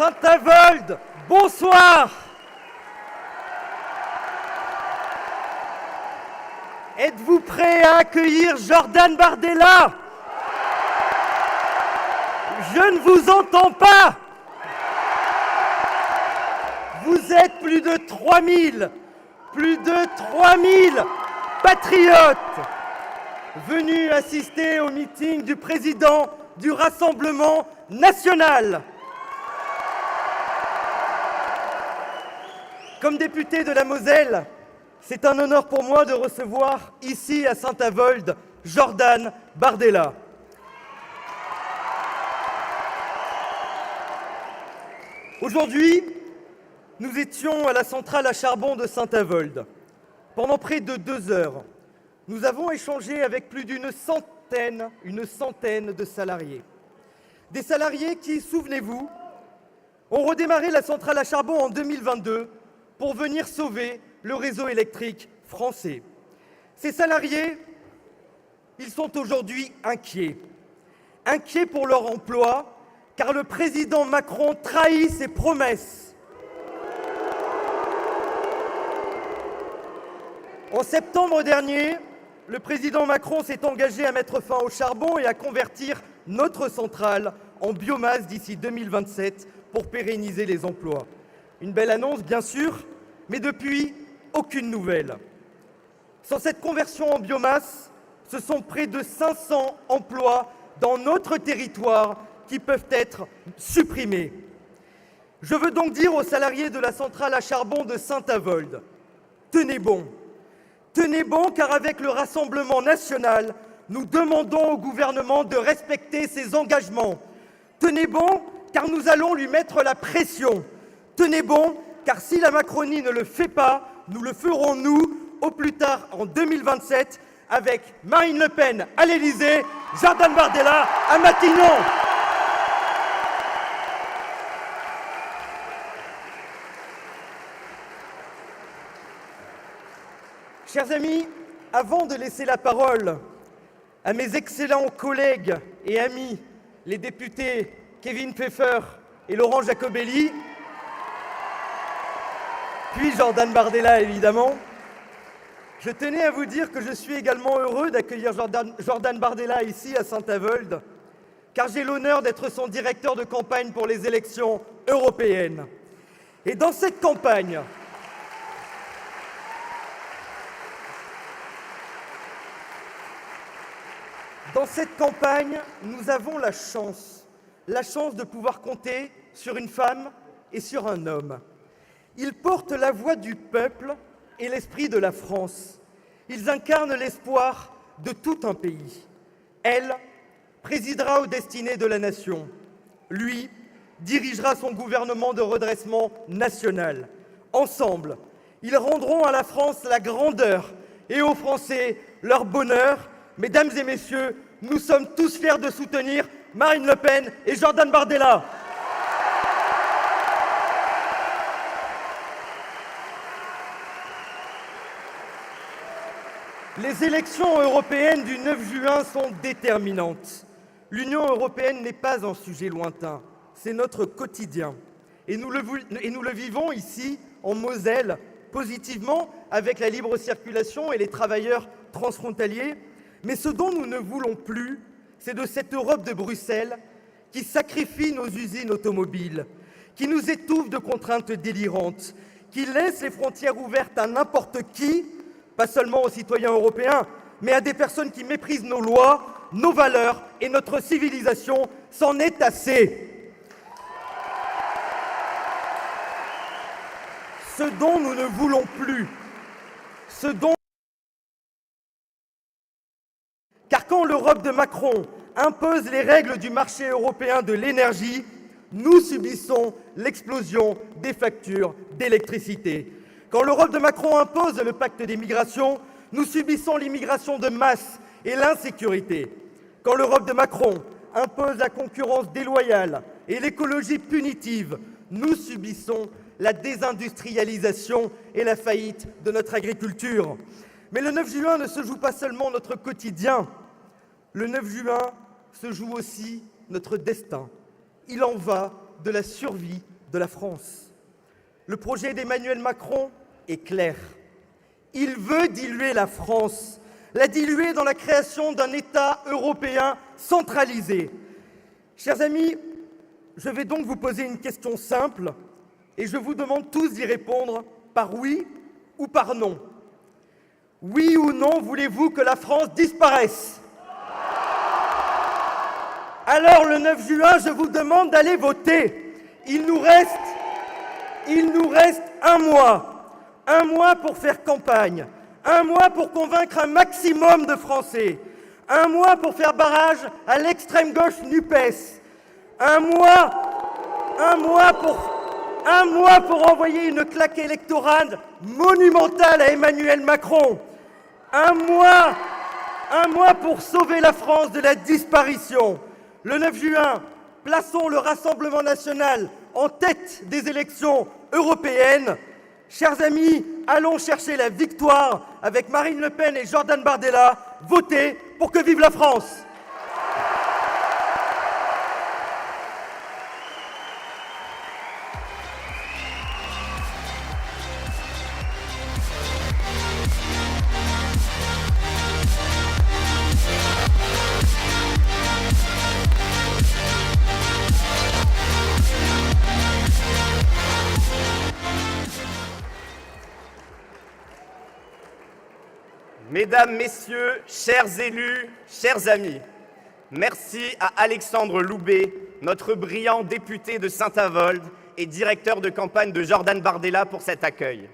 Saint-Avold, bonsoir. Êtes-vous prêts à accueillir Jordan Bardella? Je ne vous entends pas. Vous êtes plus de 3000 patriotes venus assister au meeting du président du Rassemblement national. Comme député de la Moselle, c'est un honneur pour moi de recevoir ici à Saint-Avold Jordan Bardella. Aujourd'hui, nous étions à la centrale à charbon de Saint-Avold. Pendant près de 2 heures, nous avons échangé avec plus d'une centaine de salariés. Des salariés qui, souvenez-vous, ont redémarré la centrale à charbon en 2022 pour venir sauver le réseau électrique français. Ces salariés, ils sont aujourd'hui inquiets. Inquiets pour leur emploi, car le président Macron trahit ses promesses. En septembre dernier, le président Macron s'est engagé à mettre fin au charbon et à convertir notre centrale en biomasse d'ici 2027 pour pérenniser les emplois. Une belle annonce, bien sûr, mais depuis, aucune nouvelle. Sans cette conversion en biomasse, ce sont près de 500 emplois dans notre territoire qui peuvent être supprimés. Je veux donc dire aux salariés de la centrale à charbon de Saint-Avold, tenez bon. Tenez bon, car avec le Rassemblement national, nous demandons au gouvernement de respecter ses engagements. Tenez bon, car nous allons lui mettre la pression. Tenez bon, car si la Macronie ne le fait pas, nous le ferons nous, au plus tard en 2027, avec Marine Le Pen à l'Élysée, Jordan Bardella à Matignon. Chers amis, avant de laisser la parole à mes excellents collègues et amis, les députés Kevin Pfeffer et Laurent Jacobelli, puis Jordan Bardella évidemment, je tenais à vous dire que je suis également heureux d'accueillir Jordan Bardella ici à Saint-Avold, car j'ai l'honneur d'être son directeur de campagne pour les élections européennes. Et dans cette campagne, nous avons la chance de pouvoir compter sur une femme et sur un homme. Ils portent la voix du peuple et l'esprit de la France. Ils incarnent l'espoir de tout un pays. Elle présidera aux destinées de la nation. Lui dirigera son gouvernement de redressement national. Ensemble, ils rendront à la France la grandeur et aux Français leur bonheur. Mesdames et messieurs, nous sommes tous fiers de soutenir Marine Le Pen et Jordan Bardella. Les élections européennes du 9 juin sont déterminantes. L'Union européenne n'est pas un sujet lointain, c'est notre quotidien. Et nous le vivons ici, en Moselle, positivement, avec la libre circulation et les travailleurs transfrontaliers. Mais ce dont nous ne voulons plus, c'est de cette Europe de Bruxelles qui sacrifie nos usines automobiles, qui nous étouffe de contraintes délirantes, qui laisse les frontières ouvertes à n'importe qui, pas seulement aux citoyens européens, mais à des personnes qui méprisent nos lois, nos valeurs et notre civilisation. C'en est assez. Ce dont nous ne voulons plus, car quand l'Europe de Macron impose les règles du marché européen de l'énergie, nous subissons l'explosion des factures d'électricité. Quand l'Europe de Macron impose le pacte des migrations, nous subissons l'immigration de masse et l'insécurité. Quand l'Europe de Macron impose la concurrence déloyale et l'écologie punitive, nous subissons la désindustrialisation et la faillite de notre agriculture. Mais le 9 juin ne se joue pas seulement notre quotidien. Le 9 juin se joue aussi notre destin. Il en va de la survie de la France. Le projet d'Emmanuel Macron est clair. Il veut diluer la France, la diluer dans la création d'un État européen centralisé. Chers amis, je vais donc vous poser une question simple et je vous demande tous d'y répondre par oui ou par non. Oui ou non, voulez-vous que la France disparaisse? Alors le 9 juin, je vous demande d'aller voter. Il nous reste un mois pour faire campagne, un mois pour convaincre un maximum de Français, un mois pour faire barrage à l'extrême gauche NUPES, un mois pour envoyer une claque électorale monumentale à Emmanuel Macron, un mois pour sauver la France de la disparition. Le 9 juin, plaçons le Rassemblement national en tête des élections européennes. Chers amis, allons chercher la victoire avec Marine Le Pen et Jordan Bardella. Votez pour que vive la France! Mesdames, Messieurs, chers élus, chers amis, merci à Alexandre Loubet, notre brillant député de Saint-Avold et directeur de campagne de Jordan Bardella pour cet accueil.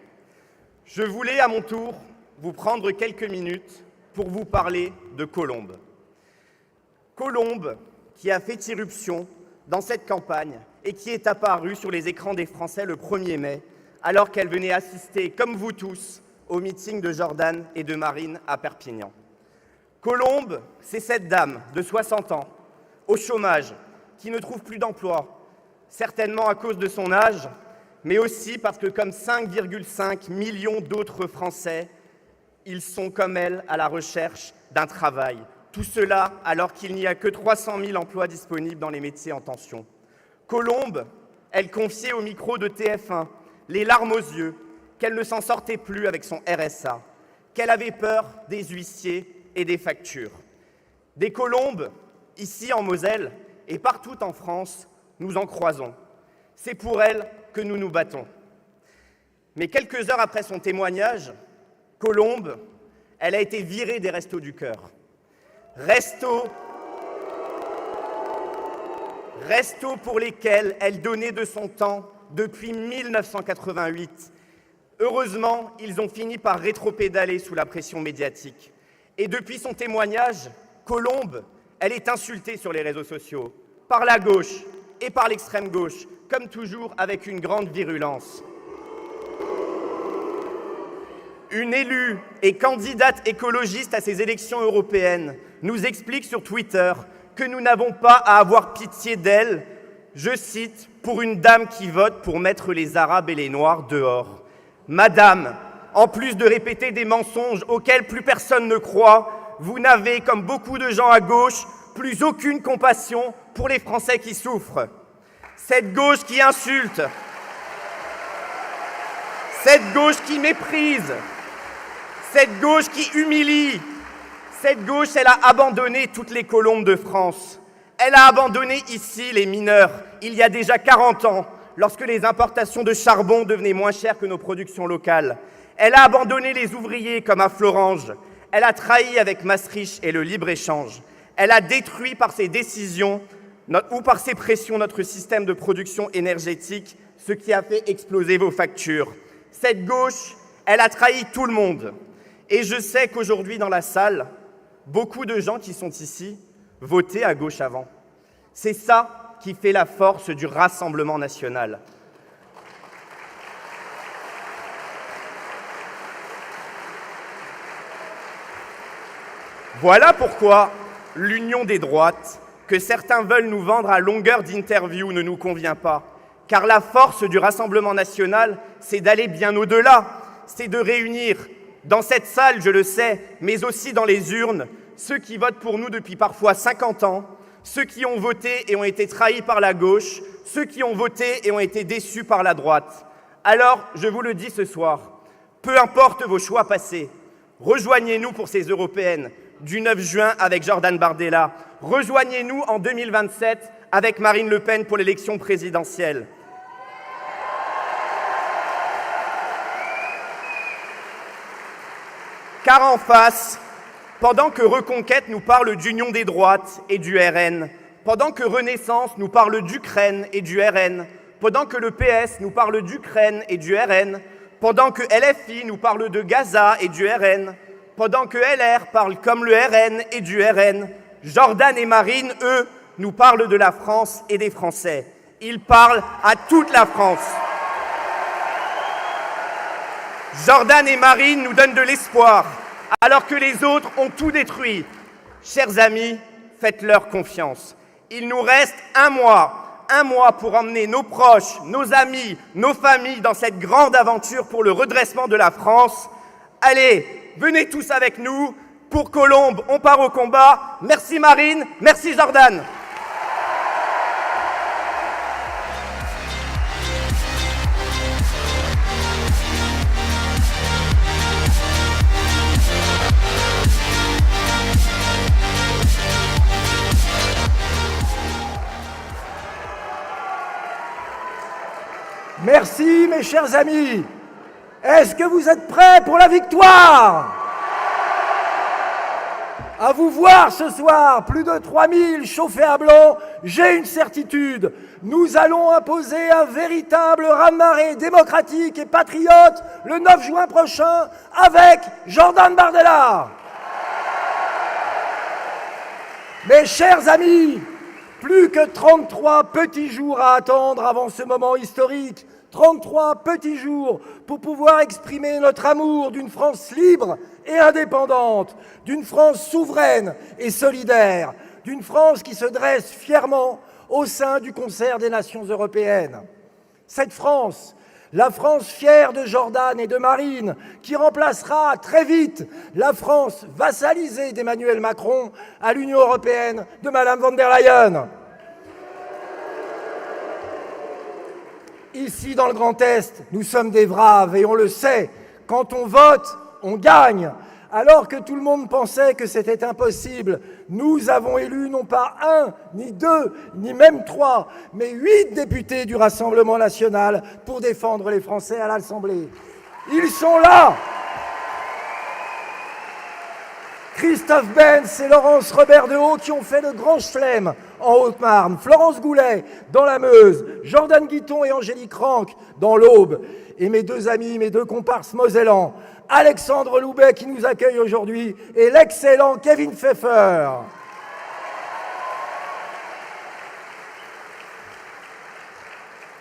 Je voulais à mon tour vous prendre quelques minutes pour vous parler de Colombe. Colombe qui a fait irruption dans cette campagne et qui est apparue sur les écrans des Français le 1er mai, alors qu'elle venait assister, comme vous tous, au meeting de Jordan et de Marine à Perpignan. Colombe, c'est cette dame de 60 ans, au chômage, qui ne trouve plus d'emploi, certainement à cause de son âge, mais aussi parce que, comme 5,5 millions d'autres Français, ils sont, comme elle, à la recherche d'un travail. Tout cela alors qu'il n'y a que 300 000 emplois disponibles dans les métiers en tension. Colombe, elle confiait au micro de TF1, les larmes aux yeux, qu'elle ne s'en sortait plus avec son RSA, qu'elle avait peur des huissiers et des factures. Des Colombes, ici en Moselle et partout en France, nous en croisons. C'est pour elle que nous nous battons. Mais quelques heures après son témoignage, Colombe, elle a été virée des Restos du Cœur. Restos pour lesquels elle donnait de son temps depuis 1988. Heureusement, ils ont fini par rétropédaler sous la pression médiatique. Et depuis son témoignage, Colombe, elle est insultée sur les réseaux sociaux, par la gauche et par l'extrême gauche, comme toujours avec une grande virulence. Une élue et candidate écologiste à ces élections européennes nous explique sur Twitter que nous n'avons pas à avoir pitié d'elle, je cite, « pour une dame qui vote pour mettre les Arabes et les Noirs dehors ». Madame, en plus de répéter des mensonges auxquels plus personne ne croit, vous n'avez, comme beaucoup de gens à gauche, plus aucune compassion pour les Français qui souffrent. Cette gauche qui insulte, cette gauche qui méprise, cette gauche qui humilie, cette gauche, elle a abandonné toutes les Colombes de France. Elle a abandonné ici les mineurs, il y a déjà 40 ans, lorsque les importations de charbon devenaient moins chères que nos productions locales. Elle a abandonné les ouvriers comme à Florange. Elle a trahi avec Maastricht et le libre-échange. Elle a détruit par ses décisions ou par ses pressions notre système de production énergétique, ce qui a fait exploser vos factures. Cette gauche, elle a trahi tout le monde. Et je sais qu'aujourd'hui dans la salle, beaucoup de gens qui sont ici votaient à gauche avant. C'est ça qui fait la force du Rassemblement national. Voilà pourquoi l'union des droites, que certains veulent nous vendre à longueur d'interview, ne nous convient pas. Car la force du Rassemblement national, c'est d'aller bien au-delà. C'est de réunir, dans cette salle, je le sais, mais aussi dans les urnes, ceux qui votent pour nous depuis parfois 50 ans, ceux qui ont voté et ont été trahis par la gauche, ceux qui ont voté et ont été déçus par la droite. Alors, je vous le dis ce soir, peu importe vos choix passés, rejoignez-nous pour ces européennes du 9 juin avec Jordan Bardella. Rejoignez-nous en 2027 avec Marine Le Pen pour l'élection présidentielle. Car en face, pendant que Reconquête nous parle d'union des droites et du RN, pendant que Renaissance nous parle d'Ukraine et du RN, pendant que le PS nous parle d'Ukraine et du RN, pendant que LFI nous parle de Gaza et du RN, pendant que LR parle comme le RN et du RN, Jordan et Marine, eux, nous parlent de la France et des Français. Ils parlent à toute la France. Jordan et Marine nous donnent de l'espoir, alors que les autres ont tout détruit. Chers amis, faites-leur confiance. Il nous reste un mois pour emmener nos proches, nos amis, nos familles dans cette grande aventure pour le redressement de la France. Allez, venez tous avec nous. Pour Colombes, on part au combat. Merci Marine, merci Jordan. Merci mes chers amis. Est-ce que vous êtes prêts pour la victoire ? À vous voir ce soir, plus de 3000 chauffés à blanc, j'ai une certitude. Nous allons imposer un véritable raz-de-marée démocratique et patriote le 9 juin prochain avec Jordan Bardella. Mes chers amis, plus que 33 petits jours à attendre avant ce moment historique. 33 petits jours pour pouvoir exprimer notre amour d'une France libre et indépendante, d'une France souveraine et solidaire, d'une France qui se dresse fièrement au sein du concert des nations européennes. Cette France, la France fière de Jordan et de Marine, qui remplacera très vite la France vassalisée d'Emmanuel Macron à l'Union européenne de Madame von der Leyen. Ici, dans le Grand Est, nous sommes des braves et on le sait. Quand on vote, on gagne. Alors que tout le monde pensait que c'était impossible, nous avons élu non pas 1, ni 2, ni même 3, mais 8 députés du Rassemblement national pour défendre les Français à l'Assemblée. Ils sont là. Christophe Benz et Laurence Robert-Dehaut qui ont fait le grand chelem en Haute-Marne, Florence Goulet dans la Meuse, Jordan Guiton et Angélique Ranck dans l'Aube, et mes deux amis, mes deux comparses mosellans, Alexandre Loubet qui nous accueille aujourd'hui et l'excellent Kevin Pfeffer.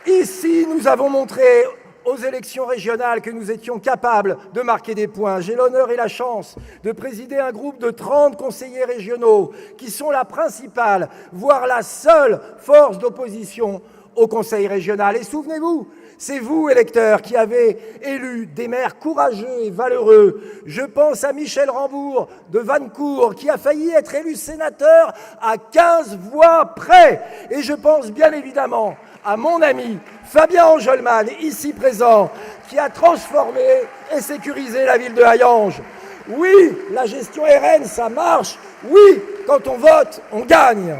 Ici, nous avons montré aux élections régionales que nous étions capables de marquer des points. J'ai l'honneur et la chance de présider un groupe de 30 conseillers régionaux qui sont la principale, voire la seule force d'opposition au Conseil régional. Et souvenez-vous, c'est vous, électeurs, qui avez élu des maires courageux et valeureux. Je pense à Michel Rambourg de Vannecourt, qui a failli être élu sénateur à 15 voix près. Et je pense bien évidemment à mon ami Fabien Angelman, ici présent, qui a transformé et sécurisé la ville de Hayange. Oui, la gestion RN, ça marche. Oui, quand on vote, on gagne.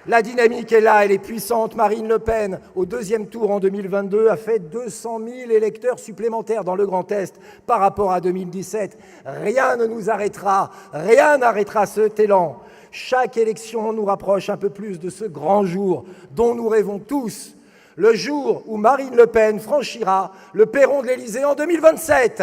La dynamique est là, elle est puissante. Marine Le Pen, au deuxième tour en 2022, a fait 200 000 électeurs supplémentaires dans le Grand Est par rapport à 2017. Rien ne nous arrêtera, rien n'arrêtera cet élan. Chaque élection nous rapproche un peu plus de ce grand jour dont nous rêvons tous, le jour où Marine Le Pen franchira le perron de l'Élysée en 2027.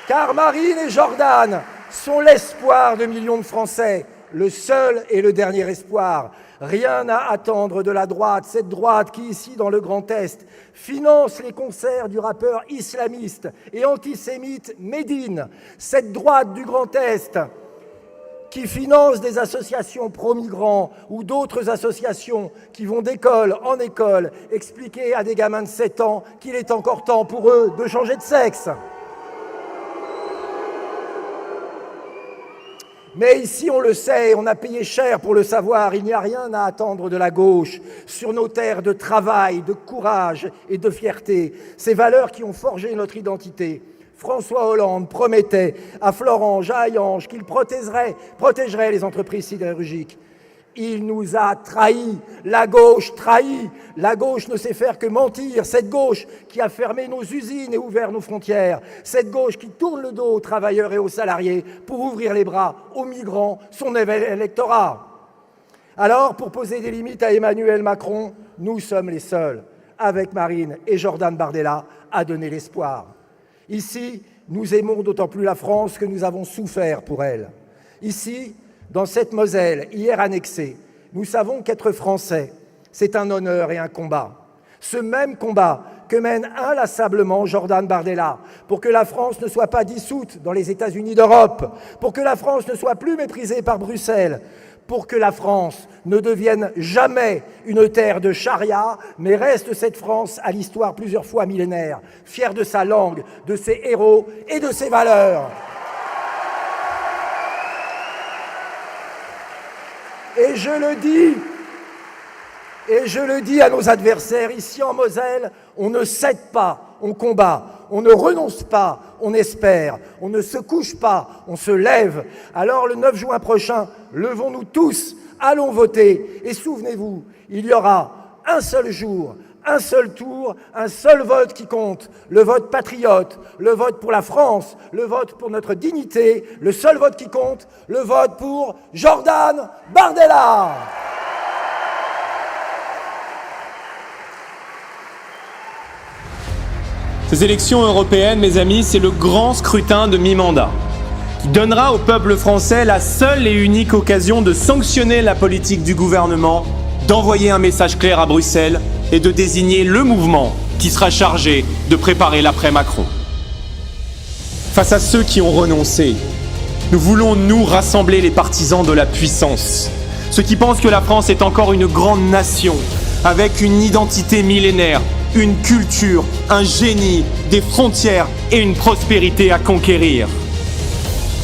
Car Marine et Jordan sont l'espoir de millions de Français, le seul et le dernier espoir. Rien à attendre de la droite, cette droite qui, ici, dans le Grand Est, finance les concerts du rappeur islamiste et antisémite Médine. Cette droite du Grand Est qui finance des associations pro-migrants ou d'autres associations qui vont d'école en école expliquer à des gamins de 7 ans qu'il est encore temps pour eux de changer de sexe. Mais ici, on le sait, on a payé cher pour le savoir, il n'y a rien à attendre de la gauche sur nos terres de travail, de courage et de fierté, ces valeurs qui ont forgé notre identité. François Hollande promettait à Florange, à Hayange, qu'il protégerait les entreprises sidérurgiques. Il nous a trahis, la gauche trahit. La gauche ne sait faire que mentir. Cette gauche qui a fermé nos usines et ouvert nos frontières. Cette gauche qui tourne le dos aux travailleurs et aux salariés pour ouvrir les bras aux migrants, son électorat. Alors, pour poser des limites à Emmanuel Macron, nous sommes les seuls, avec Marine et Jordan Bardella, à donner l'espoir. Ici, nous aimons d'autant plus la France que nous avons souffert pour elle. Ici, dans cette Moselle, hier annexée, nous savons qu'être français, c'est un honneur et un combat. Ce même combat que mène inlassablement Jordan Bardella pour que la France ne soit pas dissoute dans les États-Unis d'Europe, pour que la France ne soit plus méprisée par Bruxelles, pour que la France ne devienne jamais une terre de charia, mais reste cette France à l'histoire plusieurs fois millénaire, fière de sa langue, de ses héros et de ses valeurs. Et je le dis à nos adversaires, ici en Moselle, on ne cède pas, on combat, on ne renonce pas, on espère, on ne se couche pas, on se lève. Alors le 9 juin prochain, levons-nous tous, allons voter. Et souvenez-vous, il y aura un seul jour, un seul tour, un seul vote qui compte, le vote patriote, le vote pour la France, le vote pour notre dignité, le seul vote qui compte, le vote pour Jordan Bardella. Ces élections européennes, mes amis, c'est le grand scrutin de mi-mandat qui donnera au peuple français la seule et unique occasion de sanctionner la politique du gouvernement, d'envoyer un message clair à Bruxelles et de désigner le mouvement qui sera chargé de préparer l'après-Macron. Face à ceux qui ont renoncé, nous voulons, nous, rassembler les partisans de la puissance. Ceux qui pensent que la France est encore une grande nation, avec une identité millénaire, une culture, un génie, des frontières et une prospérité à conquérir.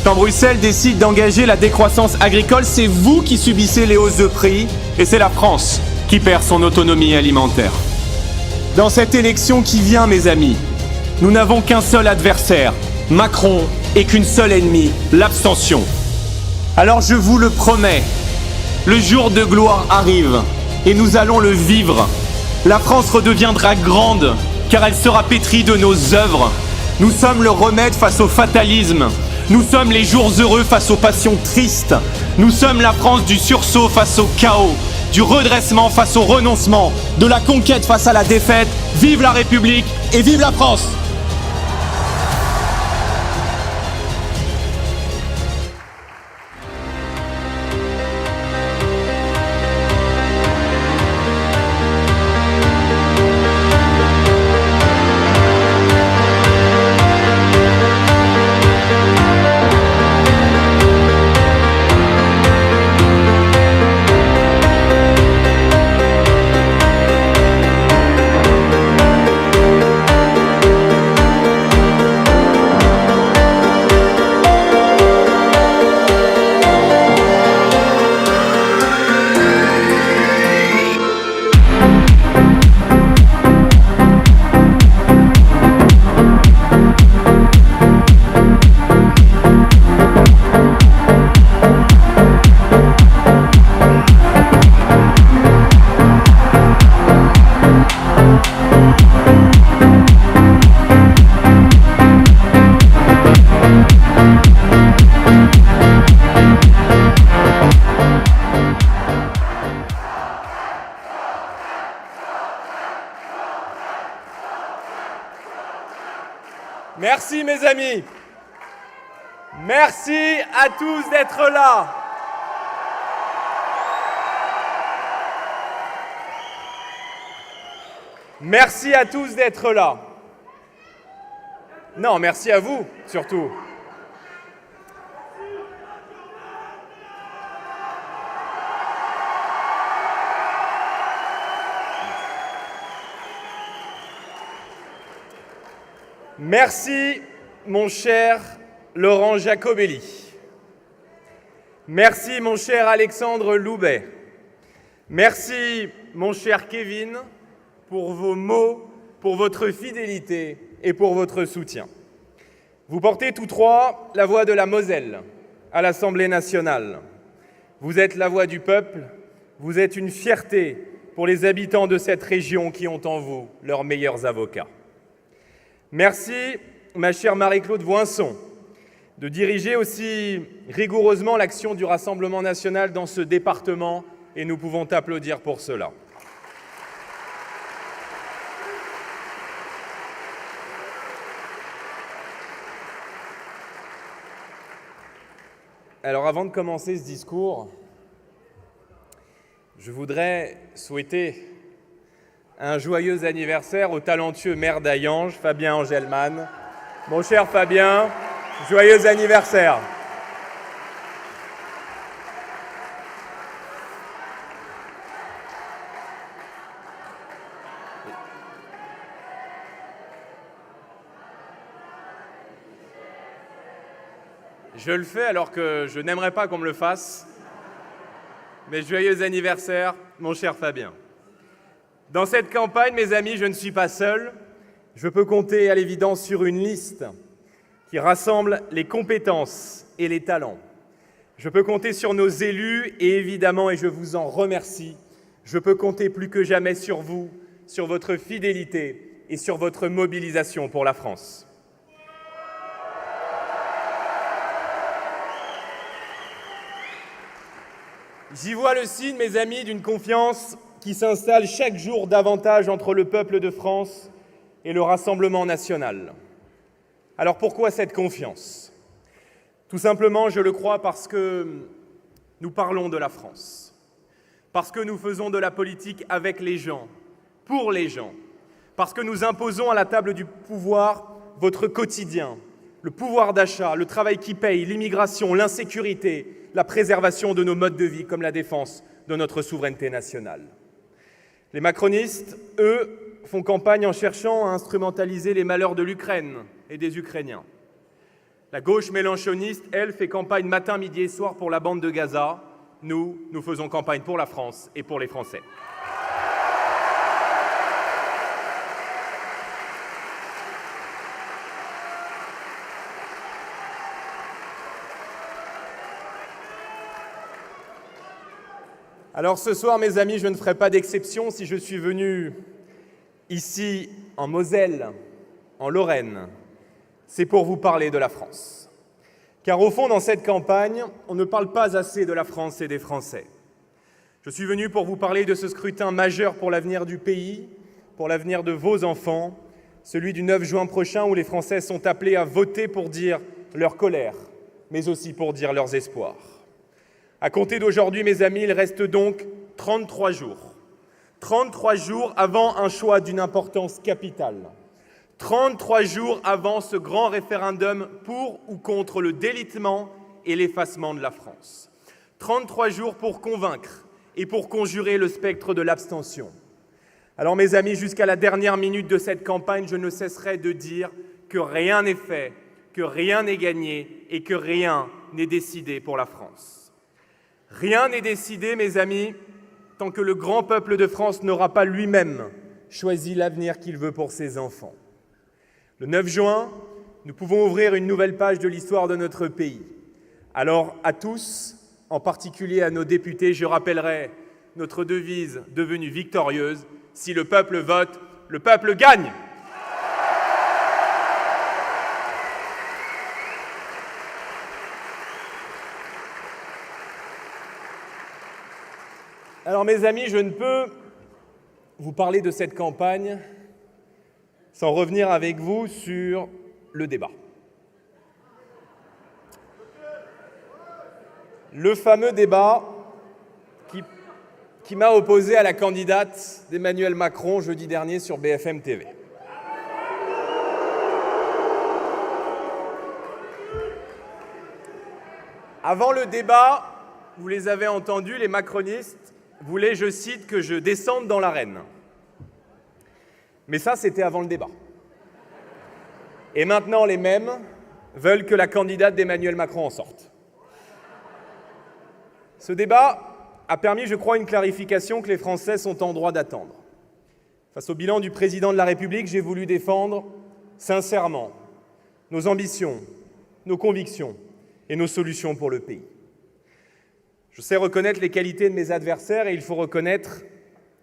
Quand Bruxelles décide d'engager la décroissance agricole, c'est vous qui subissez les hausses de prix et c'est la France qui perd son autonomie alimentaire. Dans cette élection qui vient, mes amis, nous n'avons qu'un seul adversaire, Macron, et qu'une seule ennemie, l'abstention. Alors je vous le promets, le jour de gloire arrive et nous allons le vivre. La France redeviendra grande car elle sera pétrie de nos œuvres. Nous sommes le remède face au fatalisme. Nous sommes les jours heureux face aux passions tristes. Nous sommes la France du sursaut face au chaos, du redressement face au renoncement, de la conquête face à la défaite. Vive la République et vive la France! Merci mes amis. Merci à tous d'être là. Merci à tous d'être là. Non, merci à vous, surtout. Merci, mon cher Laurent Jacobelli. Merci mon cher Alexandre Loubet. Merci mon cher Kevin pour vos mots, pour votre fidélité et pour votre soutien. Vous portez tous trois la voix de la Moselle à l'Assemblée nationale. Vous êtes la voix du peuple, vous êtes une fierté pour les habitants de cette région qui ont en vous leurs meilleurs avocats. Merci, ma chère Marie-Claude Voinson, de diriger aussi rigoureusement l'action du Rassemblement national dans ce département, et nous pouvons t'applaudir pour cela. Alors avant de commencer ce discours, je voudrais souhaiter un joyeux anniversaire au talentueux maire d'Hayange, Fabien Angelman. Mon cher Fabien, joyeux anniversaire. Je le fais alors que je n'aimerais pas qu'on me le fasse. Mais joyeux anniversaire, mon cher Fabien. Dans cette campagne, mes amis, je ne suis pas seul. Je peux compter à l'évidence sur une liste qui rassemble les compétences et les talents. Je peux compter sur nos élus et évidemment, et je vous en remercie, je peux compter plus que jamais sur vous, sur votre fidélité et sur votre mobilisation pour la France. J'y vois le signe, mes amis, d'une confiance qui s'installe chaque jour davantage entre le peuple de France et le Rassemblement national. Alors pourquoi cette confiance ? Tout simplement, je le crois, parce que nous parlons de la France, parce que nous faisons de la politique avec les gens, pour les gens, parce que nous imposons à la table du pouvoir votre quotidien, le pouvoir d'achat, le travail qui paye, l'immigration, l'insécurité, la préservation de nos modes de vie comme la défense de notre souveraineté nationale. Les macronistes, eux, font campagne en cherchant à instrumentaliser les malheurs de l'Ukraine et des Ukrainiens. La gauche mélenchoniste, elle, fait campagne matin, midi et soir pour la bande de Gaza. Nous faisons campagne pour la France et pour les Français. Alors ce soir, mes amis, je ne ferai pas d'exception si je suis venu ici en Moselle, en Lorraine. C'est pour vous parler de la France. Car au fond, dans cette campagne, on ne parle pas assez de la France et des Français. Je suis venu pour vous parler de ce scrutin majeur pour l'avenir du pays, pour l'avenir de vos enfants, celui du 9 juin prochain où les Français sont appelés à voter pour dire leur colère, mais aussi pour dire leurs espoirs. À compter d'aujourd'hui, mes amis, il reste donc 33 jours. 33 jours avant un choix d'une importance capitale. 33 jours avant ce grand référendum pour ou contre le délitement et l'effacement de la France. 33 jours pour convaincre et pour conjurer le spectre de l'abstention. Alors, mes amis, jusqu'à la dernière minute de cette campagne, je ne cesserai de dire que rien n'est fait, que rien n'est gagné et que rien n'est décidé pour la France. Rien n'est décidé, mes amis, tant que le grand peuple de France n'aura pas lui-même choisi l'avenir qu'il veut pour ses enfants. Le 9 juin, nous pouvons ouvrir une nouvelle page de l'histoire de notre pays. Alors, à tous, en particulier à nos députés, je rappellerai notre devise devenue victorieuse : si le peuple vote, le peuple gagne. Alors, mes amis, je ne peux vous parler de cette campagne sans revenir avec vous sur le débat. Le fameux débat qui m'a opposé à la candidate d'Emmanuel Macron jeudi dernier sur BFM TV. Avant le débat, vous les avez entendus, les macronistes voulaient, je cite, que je descende dans l'arène. Mais ça, c'était avant le débat. Et maintenant, les mêmes veulent que la candidate d'Emmanuel Macron en sorte. Ce débat a permis, je crois, une clarification que les Français sont en droit d'attendre. Face au bilan du président de la République, j'ai voulu défendre sincèrement nos ambitions, nos convictions et nos solutions pour le pays. Je sais reconnaître les qualités de mes adversaires et il faut reconnaître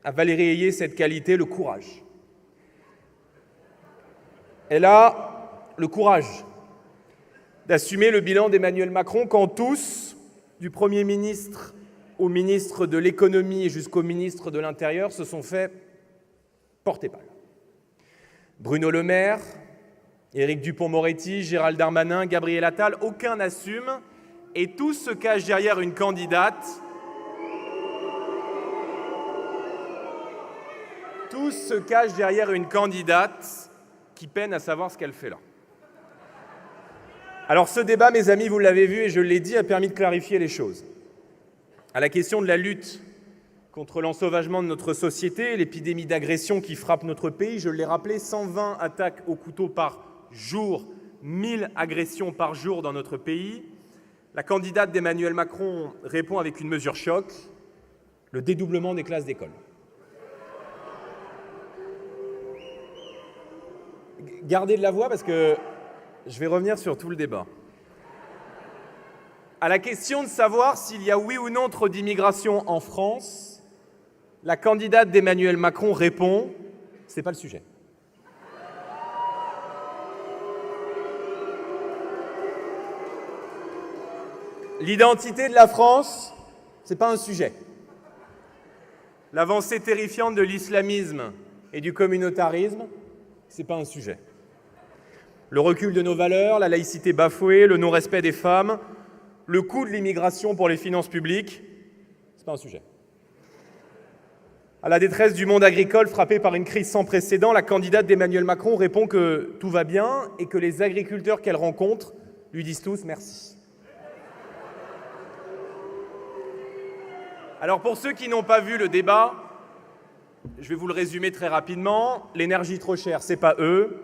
à Valérie Ayé cette qualité, le courage. Elle a le courage d'assumer le bilan d'Emmanuel Macron quand tous, du Premier ministre au ministre de l'économie et jusqu'au ministre de l'Intérieur, se sont fait porter balle. Bruno Le Maire, Éric Dupond-Moretti, Gérald Darmanin, Gabriel Attal, aucun n'assume et tous se cachent derrière une candidate. Tous se cachent derrière une candidate qui peine à savoir ce qu'elle fait là. Alors ce débat, mes amis, vous l'avez vu et je l'ai dit, a permis de clarifier les choses. À la question de la lutte contre l'ensauvagement de notre société, l'épidémie d'agression qui frappe notre pays, je l'ai rappelé, 120 attaques au couteau par jour, 1000 agressions par jour dans notre pays. La candidate d'Emmanuel Macron répond avec une mesure choc, le dédoublement des classes d'école. Gardez de la voix parce que je vais revenir sur tout le débat. À la question de savoir s'il y a oui ou non trop d'immigration en France, la candidate d'Emmanuel Macron répond « c'est pas le sujet ». L'identité de la France, c'est pas un sujet. L'avancée terrifiante de l'islamisme et du communautarisme, c'est pas un sujet. Le recul de nos valeurs, la laïcité bafouée, le non-respect des femmes, le coût de l'immigration pour les finances publiques, c'est pas un sujet. À la détresse du monde agricole frappé par une crise sans précédent, la candidate d'Emmanuel Macron répond que tout va bien et que les agriculteurs qu'elle rencontre lui disent tous merci. Alors pour ceux qui n'ont pas vu le débat, je vais vous le résumer très rapidement. L'énergie trop chère, c'est pas eux.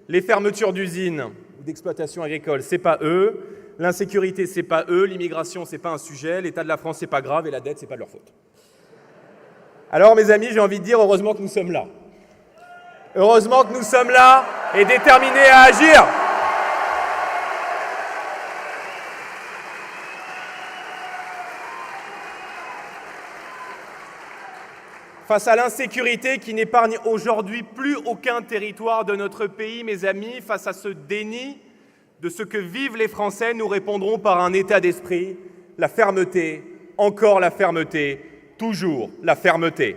Les fermetures d'usines ou d'exploitations agricoles, c'est pas eux. L'insécurité, c'est pas eux. L'immigration, c'est pas un sujet. L'état de la France, c'est pas grave. Et la dette, c'est pas de leur faute. Alors mes amis, j'ai envie de dire heureusement que nous sommes là. Heureusement que nous sommes là et déterminés à agir. Face à l'insécurité qui n'épargne aujourd'hui plus aucun territoire de notre pays, mes amis, face à ce déni de ce que vivent les Français, nous répondrons par un état d'esprit, la fermeté, encore la fermeté, toujours la fermeté.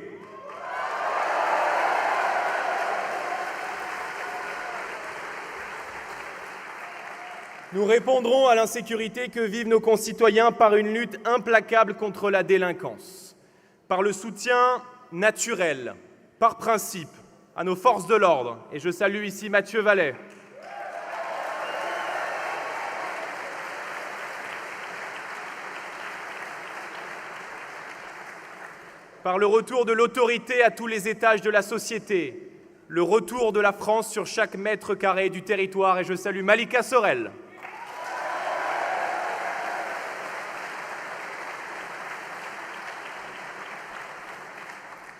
Nous répondrons à l'insécurité que vivent nos concitoyens par une lutte implacable contre la délinquance, par le soutien naturel, par principe, à nos forces de l'ordre, et je salue ici Mathieu Vallet. Par le retour de l'autorité à tous les étages de la société, le retour de la France sur chaque mètre carré du territoire, et je salue Malika Sorel.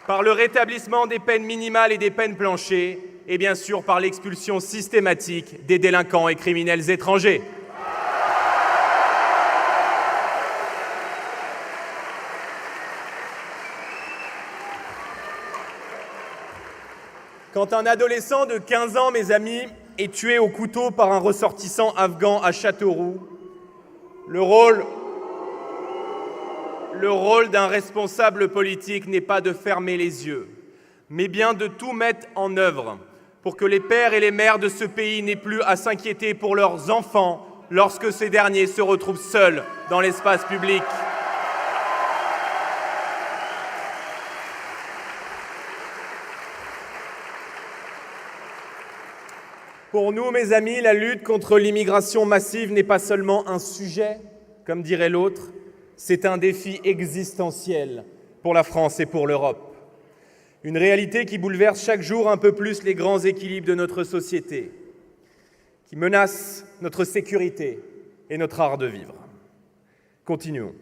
Par le rétablissement des peines minimales et des peines planchers, et bien sûr par l'expulsion systématique des délinquants et criminels étrangers. Quand un adolescent de 15 ans, mes amis, est tué au couteau par un ressortissant afghan à Châteauroux, le rôle d'un responsable politique n'est pas de fermer les yeux, mais bien de tout mettre en œuvre pour que les pères et les mères de ce pays n'aient plus à s'inquiéter pour leurs enfants lorsque ces derniers se retrouvent seuls dans l'espace public. Pour nous, mes amis, la lutte contre l'immigration massive n'est pas seulement un sujet, comme dirait l'autre, c'est un défi existentiel pour la France et pour l'Europe. Une réalité qui bouleverse chaque jour un peu plus les grands équilibres de notre société, qui menace notre sécurité et notre art de vivre. Continuons.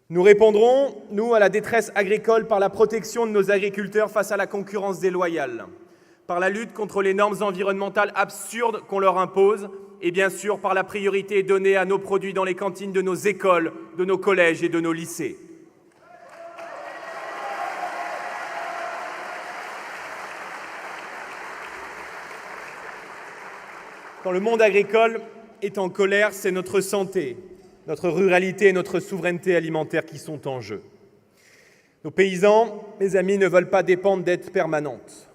Nous répondrons, nous, à la détresse agricole par la protection de nos agriculteurs face à la concurrence déloyale, par la lutte contre les normes environnementales absurdes qu'on leur impose et bien sûr par la priorité donnée à nos produits dans les cantines de nos écoles, de nos collèges et de nos lycées. Quand le monde agricole est en colère, c'est notre santé, notre ruralité et notre souveraineté alimentaire qui sont en jeu. Nos paysans, mes amis, ne veulent pas dépendre d'aides permanentes.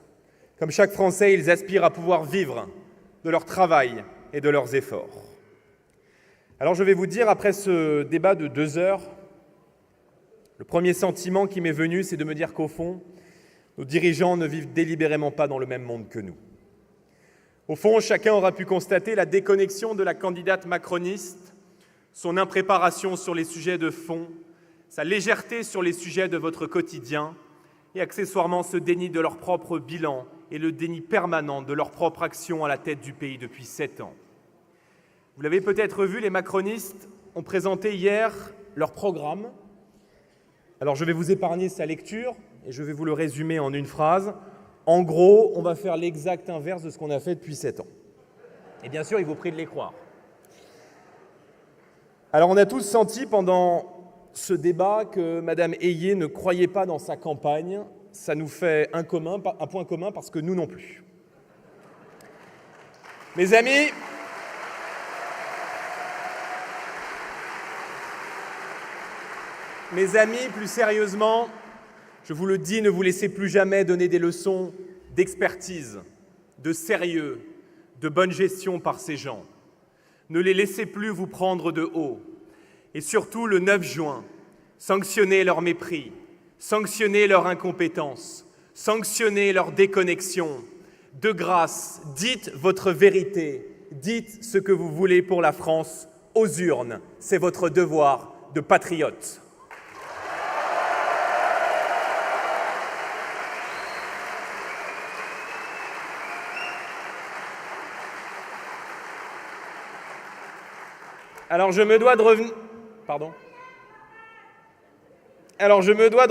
Comme chaque Français, ils aspirent à pouvoir vivre de leur travail et de leurs efforts. Alors je vais vous dire, après ce débat de 2 heures, le premier sentiment qui m'est venu, c'est de me dire qu'au fond, nos dirigeants ne vivent délibérément pas dans le même monde que nous. Au fond, chacun aura pu constater la déconnexion de la candidate macroniste, son impréparation sur les sujets de fond, sa légèreté sur les sujets de votre quotidien et accessoirement ce déni de leur propre bilan et le déni permanent de leur propre action à la tête du pays depuis 7 ans. Vous l'avez peut-être vu, les macronistes ont présenté hier leur programme. Alors je vais vous épargner sa lecture et je vais vous le résumer en une phrase. En gros, on va faire l'exact inverse de ce qu'on a fait depuis 7 ans. Et bien sûr, il vous prie de les croire. Alors on a tous senti pendant ce débat que Mme Hayé ne croyait pas dans sa campagne. Ça nous fait un point commun parce que nous non plus. Mes amis, plus sérieusement, je vous le dis, ne vous laissez plus jamais donner des leçons d'expertise, de sérieux, de bonne gestion par ces gens. Ne les laissez plus vous prendre de haut. Et surtout, le 9 juin, sanctionnez leur mépris, sanctionnez leur incompétence, sanctionnez leur déconnexion. De grâce, dites votre vérité, dites ce que vous voulez pour la France aux urnes. C'est votre devoir de patriote. Alors je me dois de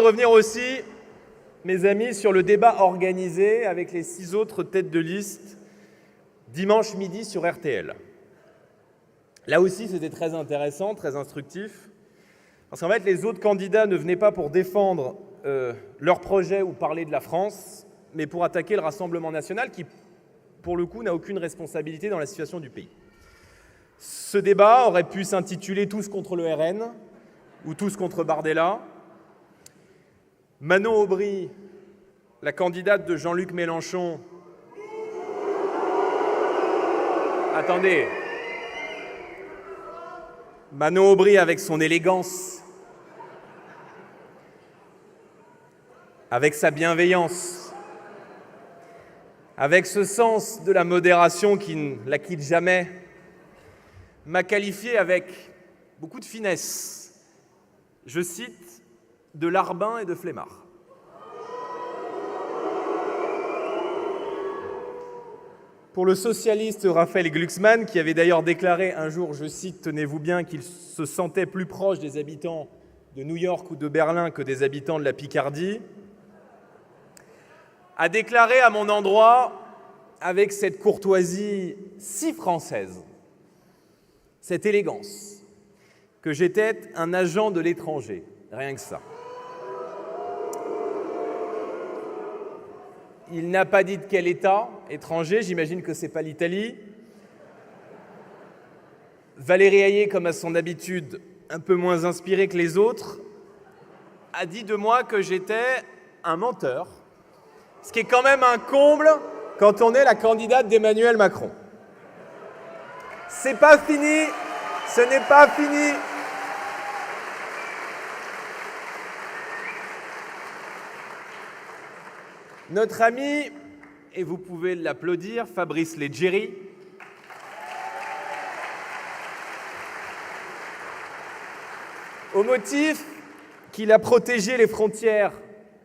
revenir aussi, mes amis, sur le débat organisé avec les 6 autres têtes de liste dimanche midi sur RTL. Là aussi, c'était très intéressant, très instructif, parce qu'en fait, les autres candidats ne venaient pas pour défendre leur projet ou parler de la France, mais pour attaquer le Rassemblement national qui, pour le coup, n'a aucune responsabilité dans la situation du pays. Ce débat aurait pu s'intituler « Tous contre le RN » ou « Tous contre Bardella ». Manon Aubry, la candidate de Jean-Luc Mélenchon... Attendez. Manon Aubry, avec son élégance, avec sa bienveillance, avec ce sens de la modération qui ne la quitte jamais, m'a qualifié avec beaucoup de finesse, je cite, de larbin et de flemmard. Pour le socialiste Raphaël Glucksmann, qui avait d'ailleurs déclaré un jour, je cite, tenez-vous bien, qu'il se sentait plus proche des habitants de New York ou de Berlin que des habitants de la Picardie, a déclaré à mon endroit, avec cette courtoisie si française, cette élégance, que j'étais un agent de l'étranger, rien que ça. Il n'a pas dit de quel État étranger, j'imagine que ce n'est pas l'Italie. Valérie Hayé, comme à son habitude, un peu moins inspirée que les autres, a dit de moi que j'étais un menteur, ce qui est quand même un comble quand on est la candidate d'Emmanuel Macron. C'est pas fini, ce n'est pas fini. Notre ami, et vous pouvez l'applaudir, Fabrice Leggeri, au motif qu'il a protégé les frontières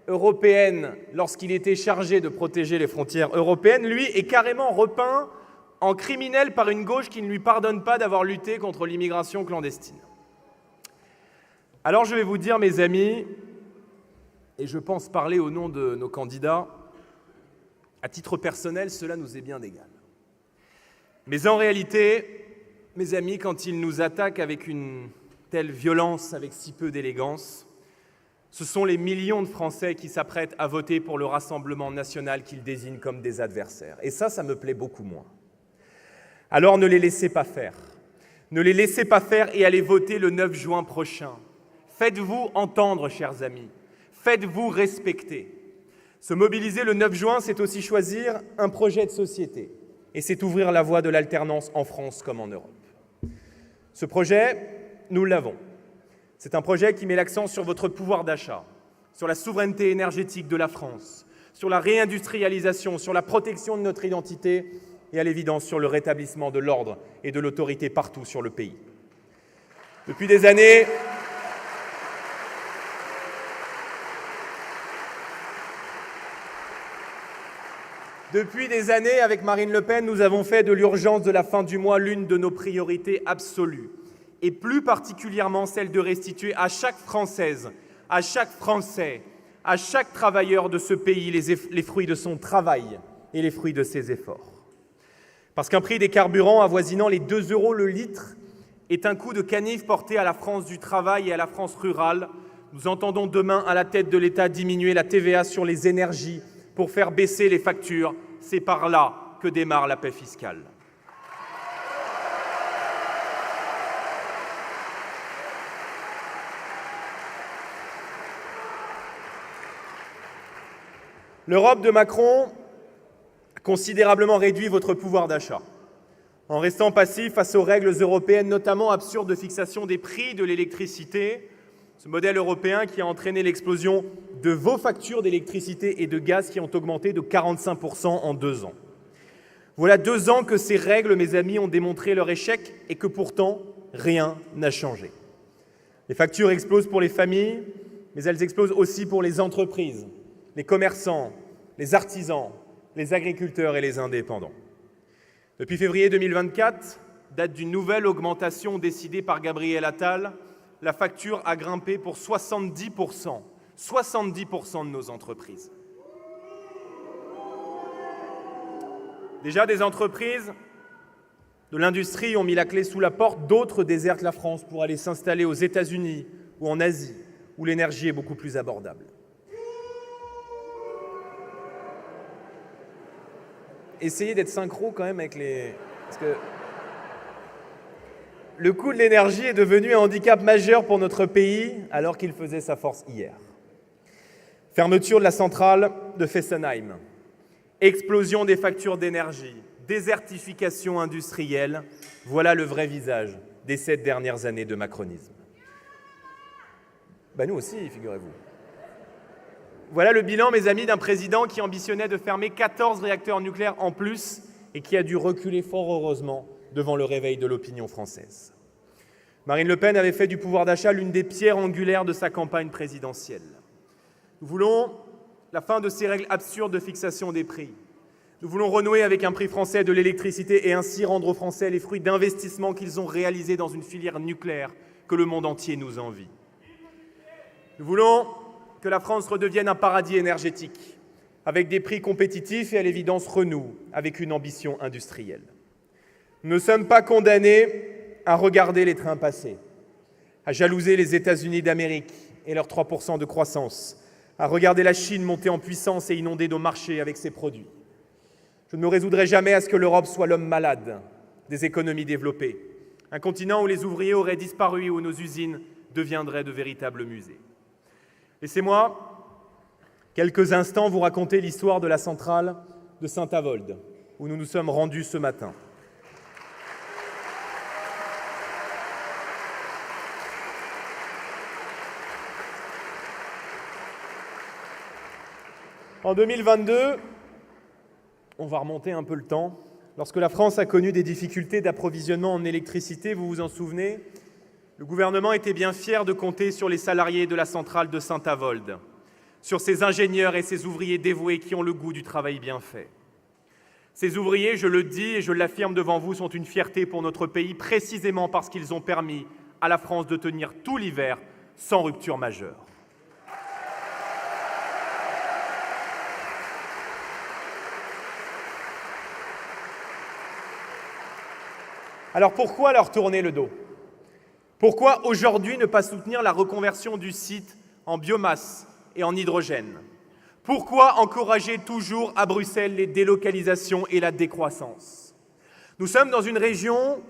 européennes lorsqu'il était chargé de protéger les frontières européennes, lui est carrément repeint en criminel par une gauche qui ne lui pardonne pas d'avoir lutté contre l'immigration clandestine. Alors je vais vous dire, mes amis, et je pense parler au nom de nos candidats, à titre personnel, cela nous est bien égal. Mais en réalité, mes amis, quand ils nous attaquent avec une telle violence, avec si peu d'élégance, ce sont les millions de Français qui s'apprêtent à voter pour le Rassemblement national qu'ils désignent comme des adversaires. Et ça me plaît beaucoup moins. Alors ne les laissez pas faire. Ne les laissez pas faire et allez voter le 9 juin prochain. Faites-vous entendre, chers amis. Faites-vous respecter. Se mobiliser le 9 juin, c'est aussi choisir un projet de société. Et c'est ouvrir la voie de l'alternance en France comme en Europe. Ce projet, nous l'avons. C'est un projet qui met l'accent sur votre pouvoir d'achat, sur la souveraineté énergétique de la France, sur la réindustrialisation, sur la protection de notre identité et à l'évidence sur le rétablissement de l'ordre et de l'autorité partout sur le pays. Depuis des années, avec Marine Le Pen, nous avons fait de l'urgence de la fin du mois l'une de nos priorités absolues, et plus particulièrement celle de restituer à chaque Française, à chaque Français, à chaque travailleur de ce pays les fruits de son travail et les fruits de ses efforts. Parce qu'un prix des carburants avoisinant les 2 € le litre est un coup de canif porté à la France du travail et à la France rurale, nous entendons demain à la tête de l'État diminuer la TVA sur les énergies pour faire baisser les factures. C'est par là que démarre la paix fiscale. L'Europe de Macron a considérablement réduit votre pouvoir d'achat, en restant passif face aux règles européennes, notamment absurdes de fixation des prix de l'électricité, ce modèle européen qui a entraîné l'explosion de vos factures d'électricité et de gaz qui ont augmenté de 45% en 2 ans. Voilà 2 ans que ces règles, mes amis, ont démontré leur échec et que pourtant, rien n'a changé. Les factures explosent pour les familles, mais elles explosent aussi pour les entreprises, les commerçants, les artisans, les agriculteurs et les indépendants. Depuis février 2024, date d'une nouvelle augmentation décidée par Gabriel Attal, la facture a grimpé pour 70% de nos entreprises. Déjà, des entreprises de l'industrie ont mis la clé sous la porte, d'autres désertent la France pour aller s'installer aux États-Unis ou en Asie, où l'énergie est beaucoup plus abordable. Essayez d'être synchro quand même avec les... Parce que le coût de l'énergie est devenu un handicap majeur pour notre pays, alors qu'il faisait sa force hier. Fermeture de la centrale de Fessenheim, explosion des factures d'énergie, désertification industrielle, voilà le vrai visage des 7 dernières années de macronisme. Nous aussi, figurez-vous. Voilà le bilan, mes amis, d'un président qui ambitionnait de fermer 14 réacteurs nucléaires en plus et qui a dû reculer fort heureusement devant le réveil de l'opinion française. Marine Le Pen avait fait du pouvoir d'achat l'une des pierres angulaires de sa campagne présidentielle. Nous voulons la fin de ces règles absurdes de fixation des prix. Nous voulons renouer avec un prix français de l'électricité et ainsi rendre aux Français les fruits d'investissements qu'ils ont réalisés dans une filière nucléaire que le monde entier nous envie. Nous voulons que la France redevienne un paradis énergétique, avec des prix compétitifs et à l'évidence renoue, avec une ambition industrielle. Nous ne sommes pas condamnés à regarder les trains passer, à jalouser les États-Unis d'Amérique et leurs 3% de croissance, à regarder la Chine monter en puissance et inonder nos marchés avec ses produits. Je ne me résoudrai jamais à ce que l'Europe soit l'homme malade des économies développées, un continent où les ouvriers auraient disparu et où nos usines deviendraient de véritables musées. Laissez-moi, quelques instants, vous raconter l'histoire de la centrale de Saint-Avold, où nous nous sommes rendus ce matin. En 2022, on va remonter un peu le temps, lorsque la France a connu des difficultés d'approvisionnement en électricité, vous vous en souvenez, le gouvernement était bien fier de compter sur les salariés de la centrale de Saint-Avold, sur ces ingénieurs et ces ouvriers dévoués qui ont le goût du travail bien fait. Ces ouvriers, je le dis et je l'affirme devant vous, sont une fierté pour notre pays, précisément parce qu'ils ont permis à la France de tenir tout l'hiver sans rupture majeure. Alors pourquoi leur tourner le dos? Pourquoi aujourd'hui ne pas soutenir la reconversion du site en biomasse et en hydrogène? Pourquoi encourager toujours à Bruxelles les délocalisations et la décroissance? Nous sommes dans une région,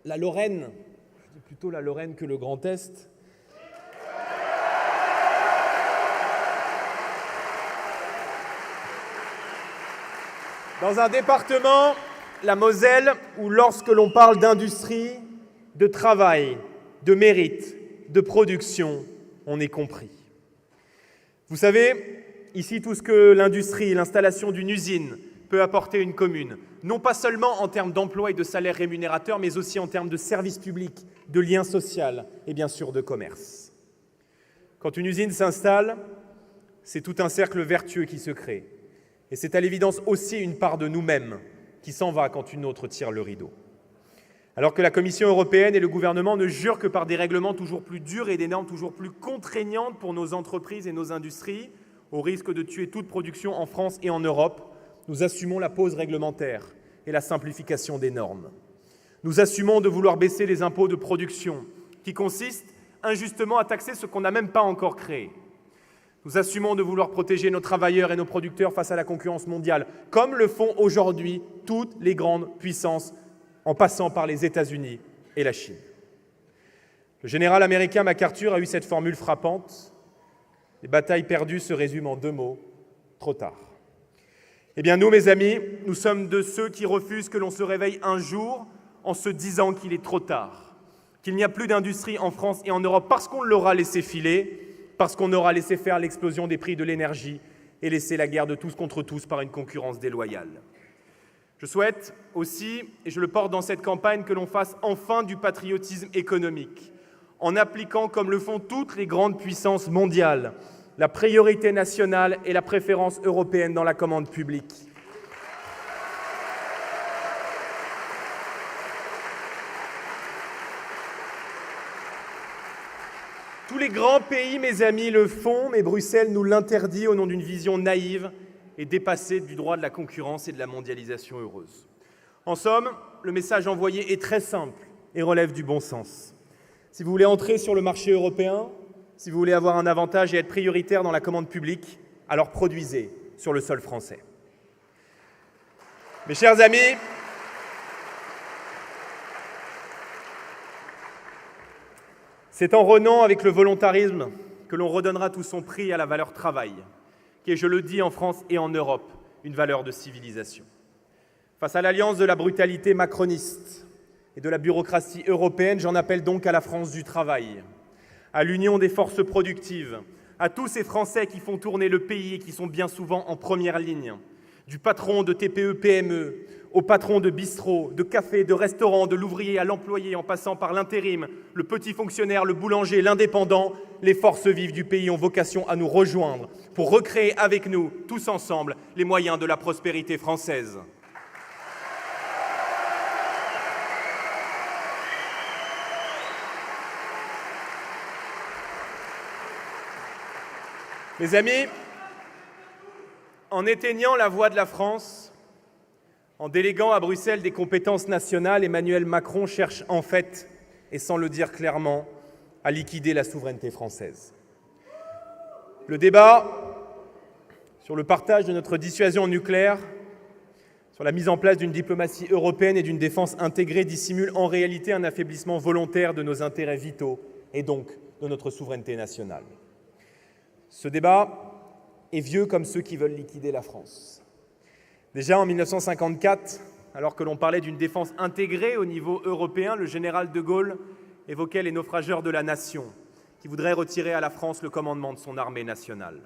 la Lorraine, je dis plutôt la Lorraine que le Grand Est, dans un département, la Moselle, où lorsque l'on parle d'industrie, de travail, de mérite, de production, on est compris. Vous savez, ici, tout ce que l'industrie, l'installation d'une usine peut apporter à une commune, non pas seulement en termes d'emploi et de salaires rémunérateurs, mais aussi en termes de services publics, de liens sociaux et bien sûr de commerce. Quand une usine s'installe, c'est tout un cercle vertueux qui se crée. Et c'est à l'évidence aussi une part de nous-mêmes qui s'en va quand une autre tire le rideau. Alors que la Commission européenne et le gouvernement ne jurent que par des règlements toujours plus durs et des normes toujours plus contraignantes pour nos entreprises et nos industries, au risque de tuer toute production en France et en Europe, nous assumons la pause réglementaire et la simplification des normes. Nous assumons de vouloir baisser les impôts de production, qui consistent injustement à taxer ce qu'on n'a même pas encore créé. Nous assumons de vouloir protéger nos travailleurs et nos producteurs face à la concurrence mondiale, comme le font aujourd'hui toutes les grandes puissances, en passant par les États-Unis et la Chine. Le général américain MacArthur a eu cette formule frappante: les batailles perdues se résument en 2 mots, trop tard. Eh bien nous, mes amis, nous sommes de ceux qui refusent que l'on se réveille un jour en se disant qu'il est trop tard, qu'il n'y a plus d'industrie en France et en Europe parce qu'on l'aura laissé filer, parce qu'on aura laissé faire l'explosion des prix de l'énergie et laissé la guerre de tous contre tous par une concurrence déloyale. Je souhaite aussi, et je le porte dans cette campagne, que l'on fasse enfin du patriotisme économique, en appliquant, comme le font toutes les grandes puissances mondiales, la priorité nationale et la préférence européenne dans la commande publique. Tous les grands pays, mes amis, le font, mais Bruxelles nous l'interdit au nom d'une vision naïve et dépassée du droit de la concurrence et de la mondialisation heureuse. En somme, le message envoyé est très simple et relève du bon sens. Si vous voulez entrer sur le marché européen, si vous voulez avoir un avantage et être prioritaire dans la commande publique, alors produisez sur le sol français. Mes chers amis, c'est en renouant avec le volontarisme que l'on redonnera tout son prix à la valeur travail, qui est, je le dis, en France et en Europe, une valeur de civilisation. Face à l'alliance de la brutalité macroniste et de la bureaucratie européenne, j'en appelle donc à la France du travail, à l'union des forces productives, à tous ces Français qui font tourner le pays et qui sont bien souvent en première ligne, du patron de TPE-PME, au patron de bistrot, de café, de restaurant, de l'ouvrier à l'employé, en passant par l'intérim, le petit fonctionnaire, le boulanger, l'indépendant, les forces vives du pays ont vocation à nous rejoindre pour recréer avec nous, tous ensemble, les moyens de la prospérité française. Mes amis, en éteignant la voix de la France, en déléguant à Bruxelles des compétences nationales, Emmanuel Macron cherche en fait, et sans le dire clairement, à liquider la souveraineté française. Le débat sur le partage de notre dissuasion nucléaire, sur la mise en place d'une diplomatie européenne et d'une défense intégrée dissimule en réalité un affaiblissement volontaire de nos intérêts vitaux et donc de notre souveraineté nationale. Ce débat est vieux comme ceux qui veulent liquider la France. Déjà en 1954, alors que l'on parlait d'une défense intégrée au niveau européen, le général de Gaulle évoquait les naufrageurs de la nation, qui voudraient retirer à la France le commandement de son armée nationale.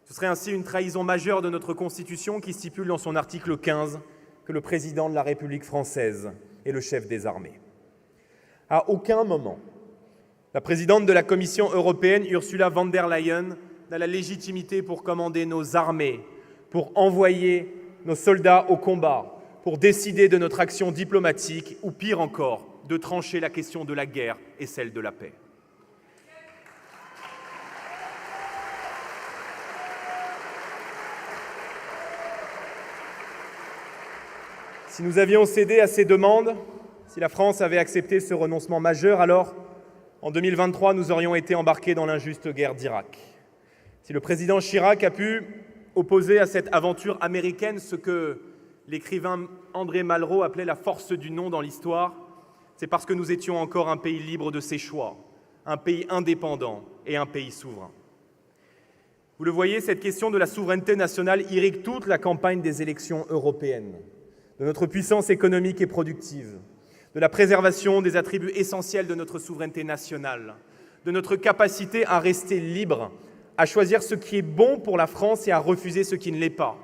Ce serait ainsi une trahison majeure de notre Constitution qui stipule dans son article 15 que le président de la République française est le chef des armées. À aucun moment, la présidente de la Commission européenne, Ursula von der Leyen, n'a la légitimité pour commander nos armées, pour envoyer nos soldats au combat, pour décider de notre action diplomatique ou, pire encore, de trancher la question de la guerre et celle de la paix. Si nous avions cédé à ces demandes, si la France avait accepté ce renoncement majeur, alors, en 2023, nous aurions été embarqués dans l'injuste guerre d'Irak. Si le président Chirac a pu opposer à cette aventure américaine ce que l'écrivain André Malraux appelait la force du non dans l'histoire, c'est parce que nous étions encore un pays libre de ses choix, un pays indépendant et un pays souverain. Vous le voyez, cette question de la souveraineté nationale irrigue toute la campagne des élections européennes, de notre puissance économique et productive, de la préservation des attributs essentiels de notre souveraineté nationale, de notre capacité à rester libre, à choisir ce qui est bon pour la France et à refuser ce qui ne l'est pas.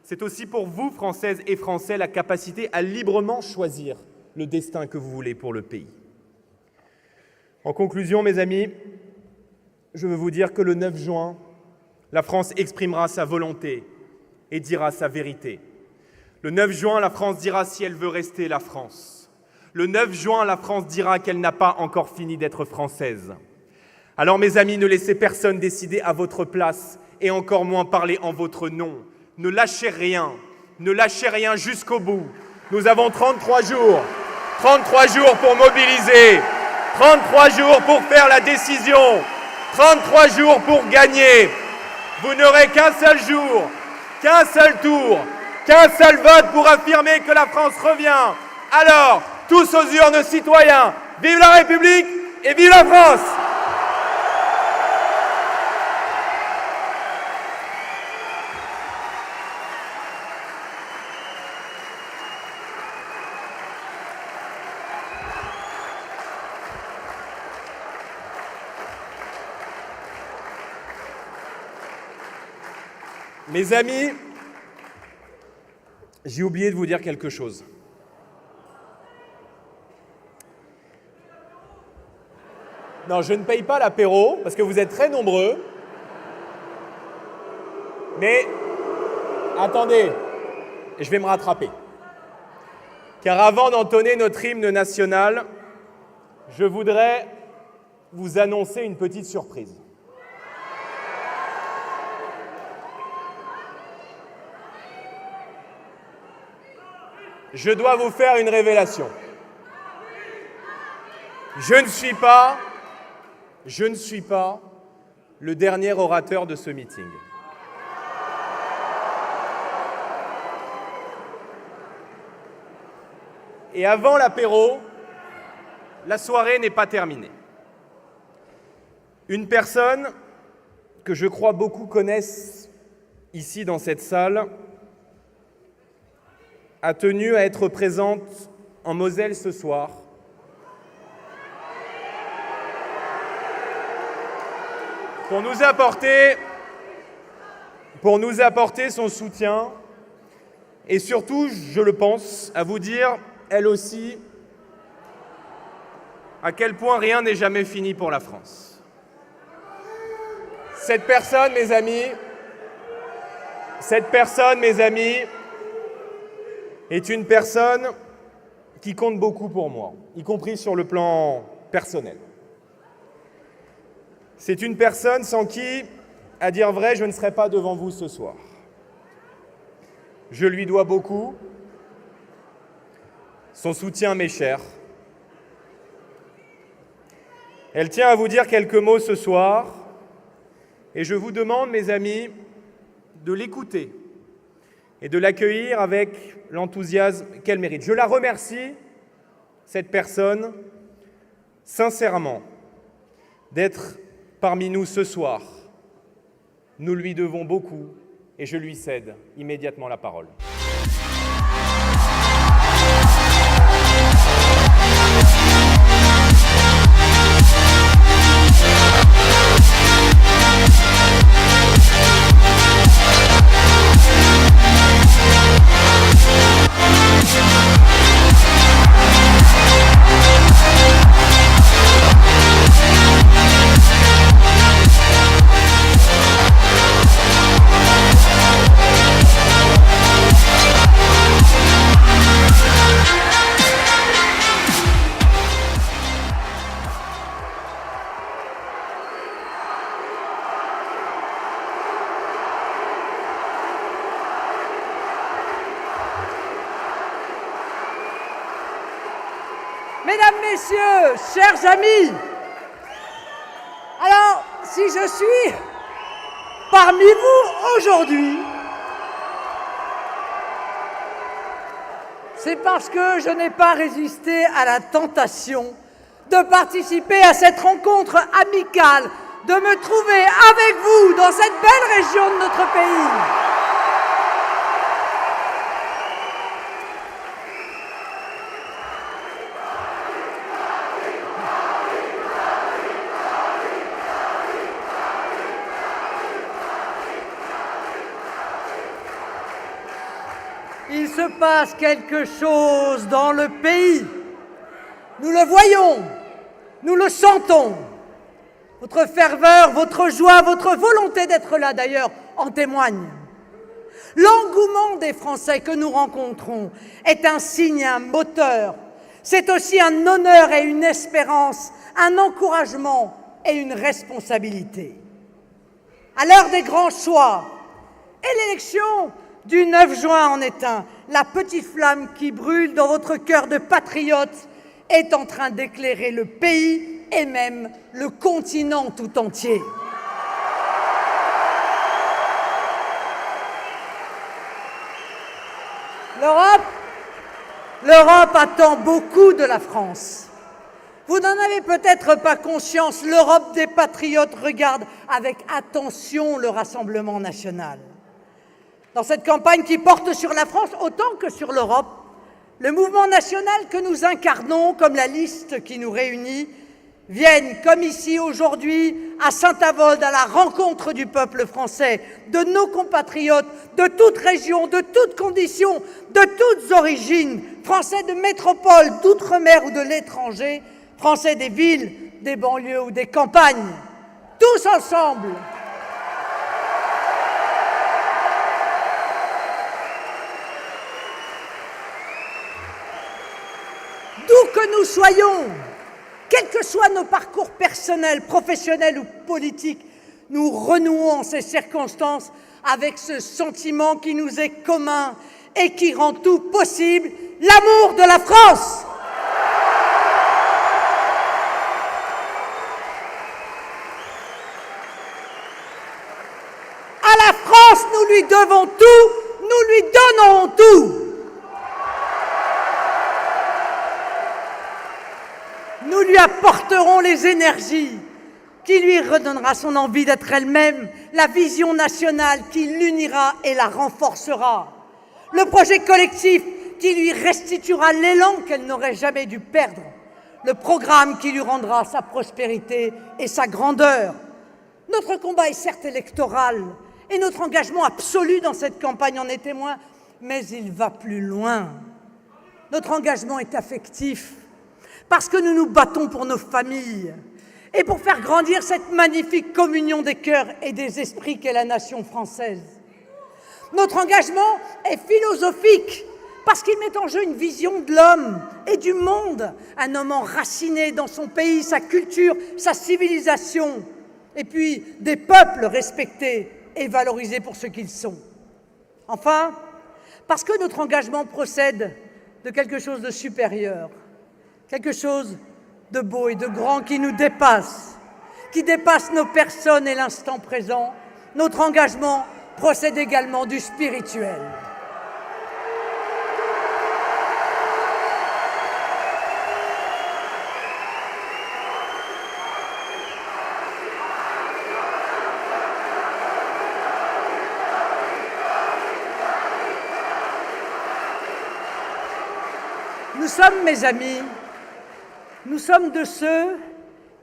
C'est aussi pour vous, Françaises et Français, la capacité à librement choisir le destin que vous voulez pour le pays. En conclusion, mes amis, je veux vous dire que le 9 juin, la France exprimera sa volonté et dira sa vérité. Le 9 juin, la France dira si elle veut rester la France. Le 9 juin, la France dira qu'elle n'a pas encore fini d'être française. Alors, mes amis, ne laissez personne décider à votre place et encore moins parler en votre nom. Ne lâchez rien jusqu'au bout. Nous avons 33 jours pour mobiliser, 33 jours pour faire la décision, 33 jours pour gagner. Vous n'aurez qu'un seul jour, qu'un seul tour, qu'un seul vote pour affirmer que la France revient. Alors, tous aux urnes, citoyens, vive la République et vive la France! Mes amis, j'ai oublié de vous dire quelque chose. Non, je ne paye pas l'apéro, parce que vous êtes très nombreux. Mais, attendez, je vais me rattraper. Car avant d'entonner notre hymne national, je voudrais vous annoncer une petite surprise. Je dois vous faire une révélation. Je ne suis pas le dernier orateur de ce meeting. Et avant l'apéro, la soirée n'est pas terminée. Une personne que je crois beaucoup connaissent ici dans cette salle a tenu à être présente en Moselle ce soir pour nous apporter son soutien et surtout, je le pense, à vous dire, elle aussi, à quel point rien n'est jamais fini pour la France. Cette personne, mes amis, est une personne qui compte beaucoup pour moi, y compris sur le plan personnel. C'est une personne sans qui, à dire vrai, je ne serais pas devant vous ce soir. Je lui dois beaucoup. Son soutien m'est cher. Elle tient à vous dire quelques mots ce soir, et je vous demande, mes amis, de l'écouter et de l'accueillir avec l'enthousiasme qu'elle mérite. Je la remercie, cette personne, sincèrement, d'être parmi nous ce soir. Nous lui devons beaucoup et je lui cède immédiatement la parole. messieurs, chers amis, alors si je suis parmi vous aujourd'hui, c'est parce que je n'ai pas résisté à la tentation de participer à cette rencontre amicale, de me trouver avec vous dans cette belle région de notre pays. Il se passe quelque chose dans le pays. Nous le voyons, nous le sentons. Votre ferveur, votre joie, votre volonté d'être là d'ailleurs en témoigne. L'engouement des Français que nous rencontrons est un signe, un moteur. C'est aussi un honneur et une espérance, un encouragement et une responsabilité. À l'heure des grands choix, et l'élection du 9 juin en est un, la petite flamme qui brûle dans votre cœur de patriote est en train d'éclairer le pays et même le continent tout entier. L'Europe attend beaucoup de la France. Vous n'en avez peut-être pas conscience, l'Europe des patriotes regarde avec attention le Rassemblement national. Dans cette campagne qui porte sur la France autant que sur l'Europe, le mouvement national que nous incarnons, comme la liste qui nous réunit, viennent, comme ici aujourd'hui, à Saint-Avold, à la rencontre du peuple français, de nos compatriotes, de toutes régions, de toutes conditions, de toutes origines, Français de métropole, d'outre-mer ou de l'étranger, Français des villes, des banlieues ou des campagnes, tous ensemble. D'où que nous soyons, quels que soient nos parcours personnels, professionnels ou politiques, nous renouons en ces circonstances avec ce sentiment qui nous est commun et qui rend tout possible, l'amour de la France. À la France, nous lui devons tout, nous lui donnerons tout. Nous lui apporterons les énergies qui lui redonnera son envie d'être elle-même, la vision nationale qui l'unira et la renforcera, le projet collectif qui lui restituera l'élan qu'elle n'aurait jamais dû perdre, le programme qui lui rendra sa prospérité et sa grandeur. Notre combat est certes électoral et notre engagement absolu dans cette campagne en est témoin, mais il va plus loin. Notre engagement est affectif, parce que nous nous battons pour nos familles et pour faire grandir cette magnifique communion des cœurs et des esprits qu'est la nation française. Notre engagement est philosophique, parce qu'il met en jeu une vision de l'homme et du monde, un homme enraciné dans son pays, sa culture, sa civilisation, et puis des peuples respectés et valorisés pour ce qu'ils sont. Enfin, parce que notre engagement procède de quelque chose de supérieur, quelque chose de beau et de grand qui nous dépasse, qui dépasse nos personnes et l'instant présent. Notre engagement procède également du spirituel. Nous sommes, mes amis, nous sommes de ceux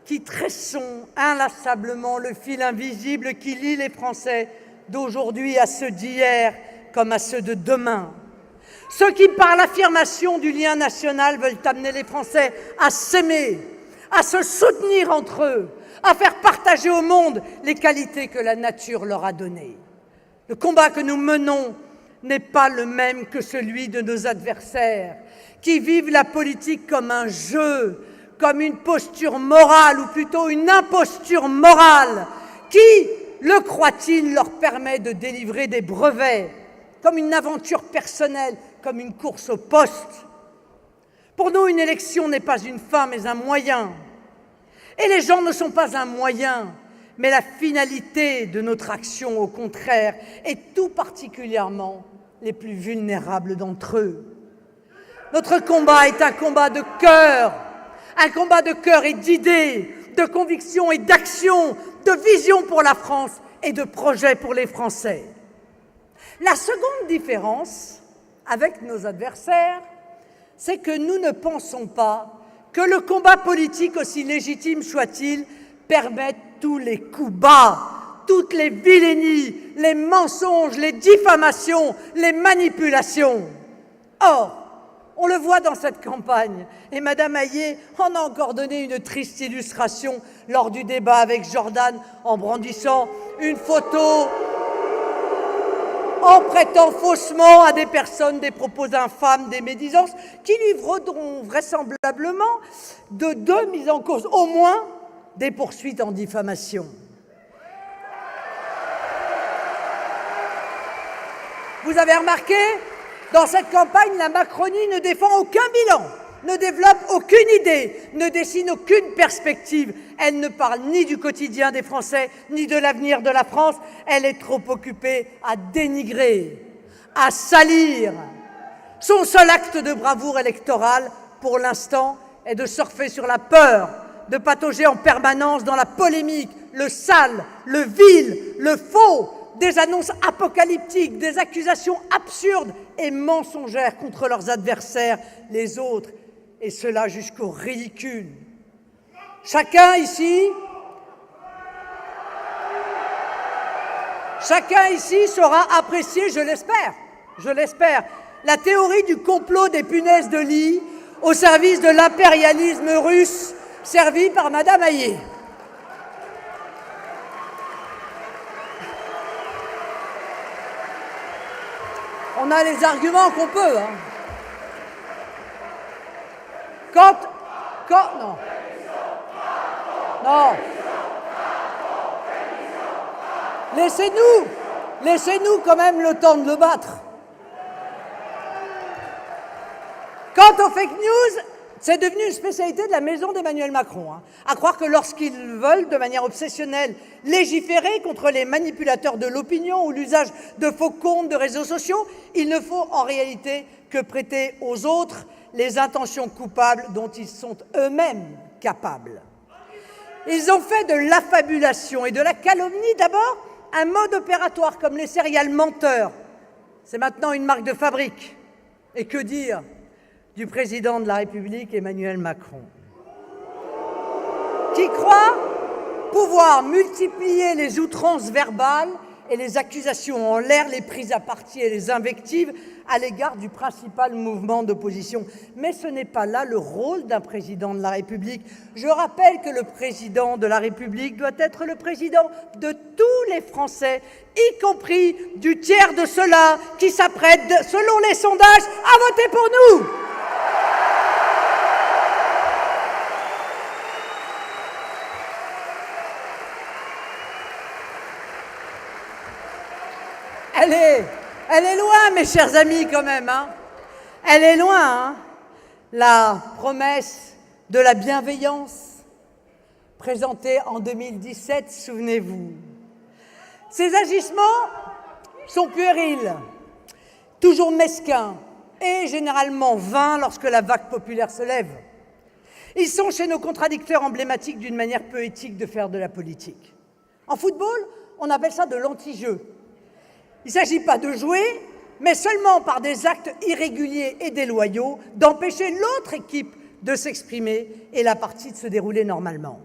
qui tressons inlassablement le fil invisible qui lie les Français d'aujourd'hui à ceux d'hier comme à ceux de demain. Ceux qui, par l'affirmation du lien national, veulent amener les Français à s'aimer, à se soutenir entre eux, à faire partager au monde les qualités que la nature leur a données. Le combat que nous menons n'est pas le même que celui de nos adversaires, qui vivent la politique comme un jeu, comme une posture morale, ou plutôt une imposture morale, qui, le croit-il, leur permet de délivrer des brevets, comme une aventure personnelle, comme une course au poste. Pour nous, une élection n'est pas une fin, mais un moyen. Et les gens ne sont pas un moyen, mais la finalité de notre action, au contraire, et tout particulièrement les plus vulnérables d'entre eux. Notre combat est un combat de cœur et d'idées, de conviction et d'action, de vision pour la France et de projet pour les Français. La seconde différence avec nos adversaires, c'est que nous ne pensons pas que le combat politique, aussi légitime soit-il, permette tous les coups bas, toutes les vilainies, les mensonges, les diffamations, les manipulations. Or, on le voit dans cette campagne, et Mme Hayet en a encore donné une triste illustration lors du débat avec Jordan en brandissant une photo, en prêtant faussement à des personnes des propos infâmes, des médisances, qui lui vaudront vraisemblablement de 2 mises en cause, au moins des poursuites en diffamation. Vous avez remarqué, dans cette campagne, la Macronie ne défend aucun bilan, ne développe aucune idée, ne dessine aucune perspective. Elle ne parle ni du quotidien des Français, ni de l'avenir de la France. Elle est trop occupée à dénigrer, à salir. Son seul acte de bravoure électorale, pour l'instant, est de surfer sur la peur, de patauger en permanence dans la polémique, le sale, le vil, le faux, des annonces apocalyptiques, des accusations absurdes et mensongères contre leurs adversaires, les autres, et cela jusqu'au ridicule. Chacun ici saura apprécier, je l'espère, la théorie du complot des punaises de lit au service de l'impérialisme russe servi par Mme Hayet. On a les arguments qu'on peut. Non. Laissez-nous quand même le temps de le battre. Quant aux fake news, c'est devenu une spécialité de la maison d'Emmanuel Macron. À croire que lorsqu'ils veulent, de manière obsessionnelle, légiférer contre les manipulateurs de l'opinion ou l'usage de faux comptes de réseaux sociaux, il ne faut en réalité que prêter aux autres les intentions coupables dont ils sont eux-mêmes capables. Ils ont fait de l'affabulation et de la calomnie d'abord un mode opératoire comme les céréales menteurs. C'est maintenant une marque de fabrique. Et que dire du président de la République, Emmanuel Macron, qui croit pouvoir multiplier les outrances verbales et les accusations en l'air, les prises à partie et les invectives à l'égard du principal mouvement d'opposition. Mais ce n'est pas là le rôle d'un président de la République. Je rappelle que le président de la République doit être le président de tous les Français, y compris du tiers de ceux-là qui s'apprêtent, selon les sondages, à voter pour nous. Elle est loin, mes chers amis, quand même. Elle est loin, la promesse de la bienveillance présentée en 2017, souvenez-vous. Ces agissements sont puérils, toujours mesquins et généralement vains lorsque la vague populaire se lève. Ils sont chez nos contradicteurs emblématiques d'une manière peu éthique de faire de la politique. En football, on appelle ça de l'anti-jeu. Il ne s'agit pas de jouer, mais seulement par des actes irréguliers et déloyaux, d'empêcher l'autre équipe de s'exprimer et la partie de se dérouler normalement.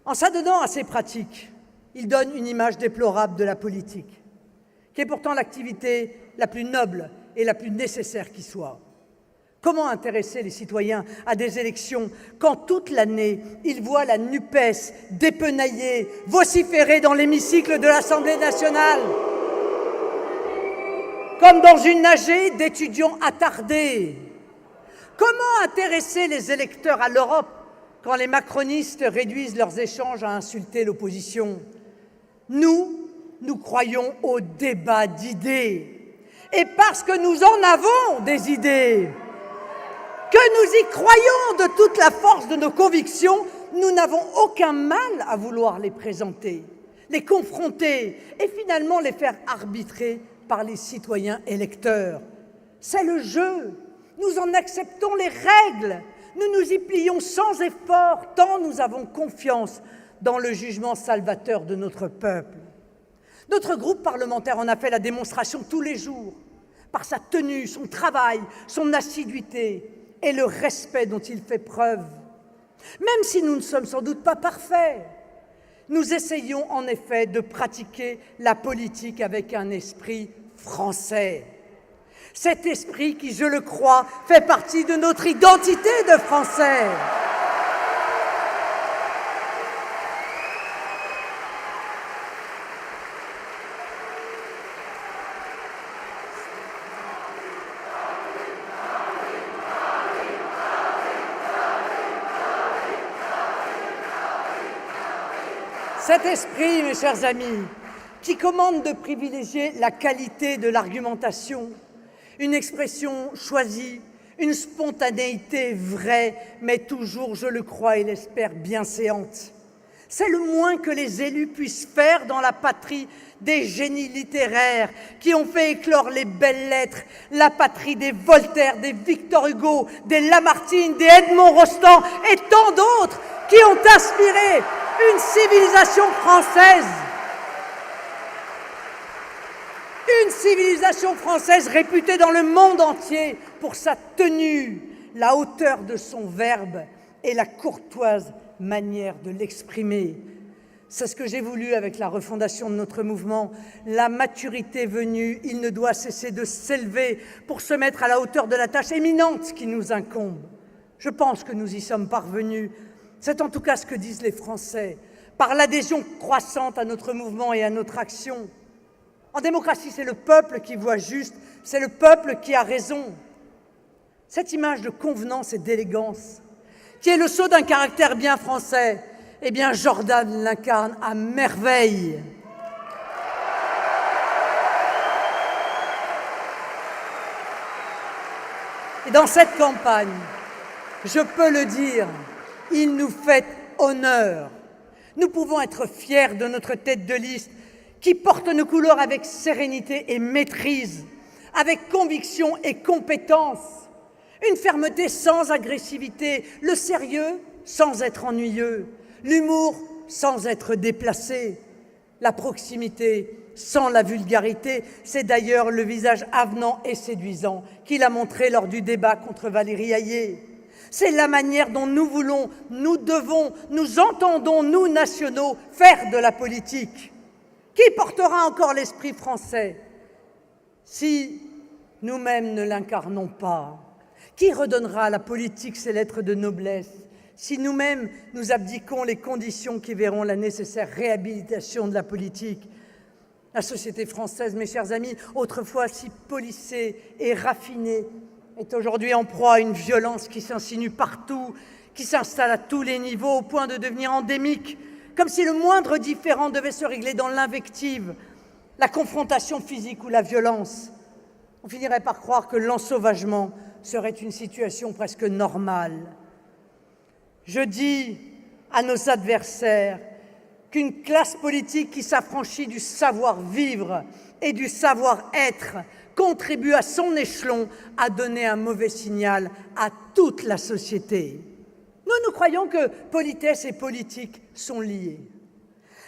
En s'adonnant à ces pratiques, il donne une image déplorable de la politique, qui est pourtant l'activité la plus noble et la plus nécessaire qui soit. Comment intéresser les citoyens à des élections quand toute l'année, ils voient la NUPES dépenailler, vociférer dans l'hémicycle de l'Assemblée nationale comme dans une nageée d'étudiants attardés? Comment intéresser les électeurs à l'Europe quand les macronistes réduisent leurs échanges à insulter l'opposition? Nous croyons au débat d'idées. Et parce que nous en avons des idées, que nous y croyons de toute la force de nos convictions, nous n'avons aucun mal à vouloir les présenter, les confronter et finalement les faire arbitrer par les citoyens électeurs. C'est le jeu, nous en acceptons les règles, nous nous y plions sans effort, tant nous avons confiance dans le jugement salvateur de notre peuple. Notre groupe parlementaire en a fait la démonstration tous les jours, par sa tenue, son travail, son assiduité et le respect dont il fait preuve. Même si nous ne sommes sans doute pas parfaits, nous essayons en effet de pratiquer la politique avec un esprit français. Cet esprit qui, je le crois, fait partie de notre identité de Français. Cet esprit, mes chers amis, qui commande de privilégier la qualité de l'argumentation, une expression choisie, une spontanéité vraie, mais toujours, je le crois et l'espère, bienséante. C'est le moins que les élus puissent faire dans la patrie des génies littéraires qui ont fait éclore les belles lettres, la patrie des Voltaire, des Victor Hugo, des Lamartine, des Edmond Rostand et tant d'autres qui ont inspiré une civilisation française. Une civilisation française réputée dans le monde entier pour sa tenue, la hauteur de son verbe et la courtoise manière de l'exprimer. C'est ce que j'ai voulu avec la refondation de notre mouvement. La maturité venue, il ne doit cesser de s'élever pour se mettre à la hauteur de la tâche éminente qui nous incombe. Je pense que nous y sommes parvenus. C'est en tout cas ce que disent les Français, par l'adhésion croissante à notre mouvement et à notre action. En démocratie, c'est le peuple qui voit juste, c'est le peuple qui a raison. Cette image de convenance et d'élégance, qui est le sceau d'un caractère bien français, eh bien Jordan l'incarne à merveille. Et dans cette campagne, je peux le dire, il nous fait honneur. Nous pouvons être fiers de notre tête de liste qui porte nos couleurs avec sérénité et maîtrise, avec conviction et compétence, une fermeté sans agressivité, le sérieux sans être ennuyeux, l'humour sans être déplacé, la proximité sans la vulgarité. C'est d'ailleurs le visage avenant et séduisant qu'il a montré lors du débat contre Valérie Hayé. C'est la manière dont nous voulons, nous devons, nous entendons, nous nationaux, faire de la politique. Qui portera encore l'esprit français si nous-mêmes ne l'incarnons pas? Qui redonnera à la politique ses lettres de noblesse si nous-mêmes nous abdiquons les conditions qui verront la nécessaire réhabilitation de la politique? La société française, mes chers amis, autrefois si policée et raffinée, est aujourd'hui en proie à une violence qui s'insinue partout, qui s'installe à tous les niveaux au point de devenir endémique, comme si le moindre différend devait se régler dans l'invective, la confrontation physique ou la violence. On finirait par croire que l'ensauvagement serait une situation presque normale. Je dis à nos adversaires qu'une classe politique qui s'affranchit du savoir-vivre et du savoir-être contribue à son échelon à donner un mauvais signal à toute la société. Nous croyons que politesse et politique sont liées.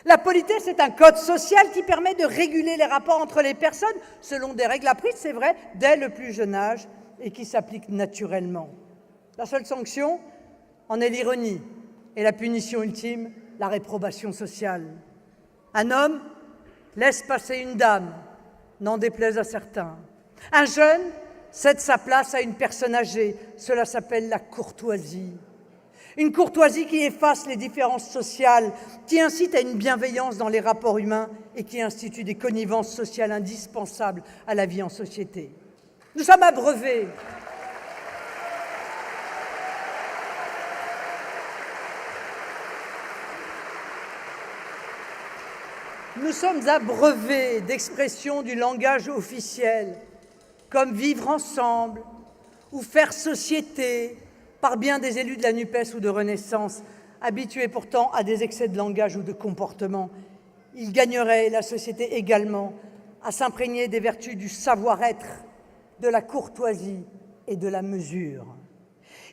La politesse est un code social qui permet de réguler les rapports entre les personnes selon des règles apprises, c'est vrai, dès le plus jeune âge et qui s'appliquent naturellement. La seule sanction en est l'ironie et la punition ultime, la réprobation sociale. Un homme laisse passer une dame, n'en déplaise à certains. Un jeune cède sa place à une personne âgée, cela s'appelle la courtoisie. Une courtoisie qui efface les différences sociales, qui incite à une bienveillance dans les rapports humains et qui institue des connivences sociales indispensables à la vie en société. Nous sommes abreuvés. Nous sommes abreuvés d'expressions du langage officiel, comme vivre ensemble ou faire société par bien des élus de la NUPES ou de Renaissance, habitués pourtant à des excès de langage ou de comportement. Ils gagneraient, la société également, à s'imprégner des vertus du savoir-être, de la courtoisie et de la mesure.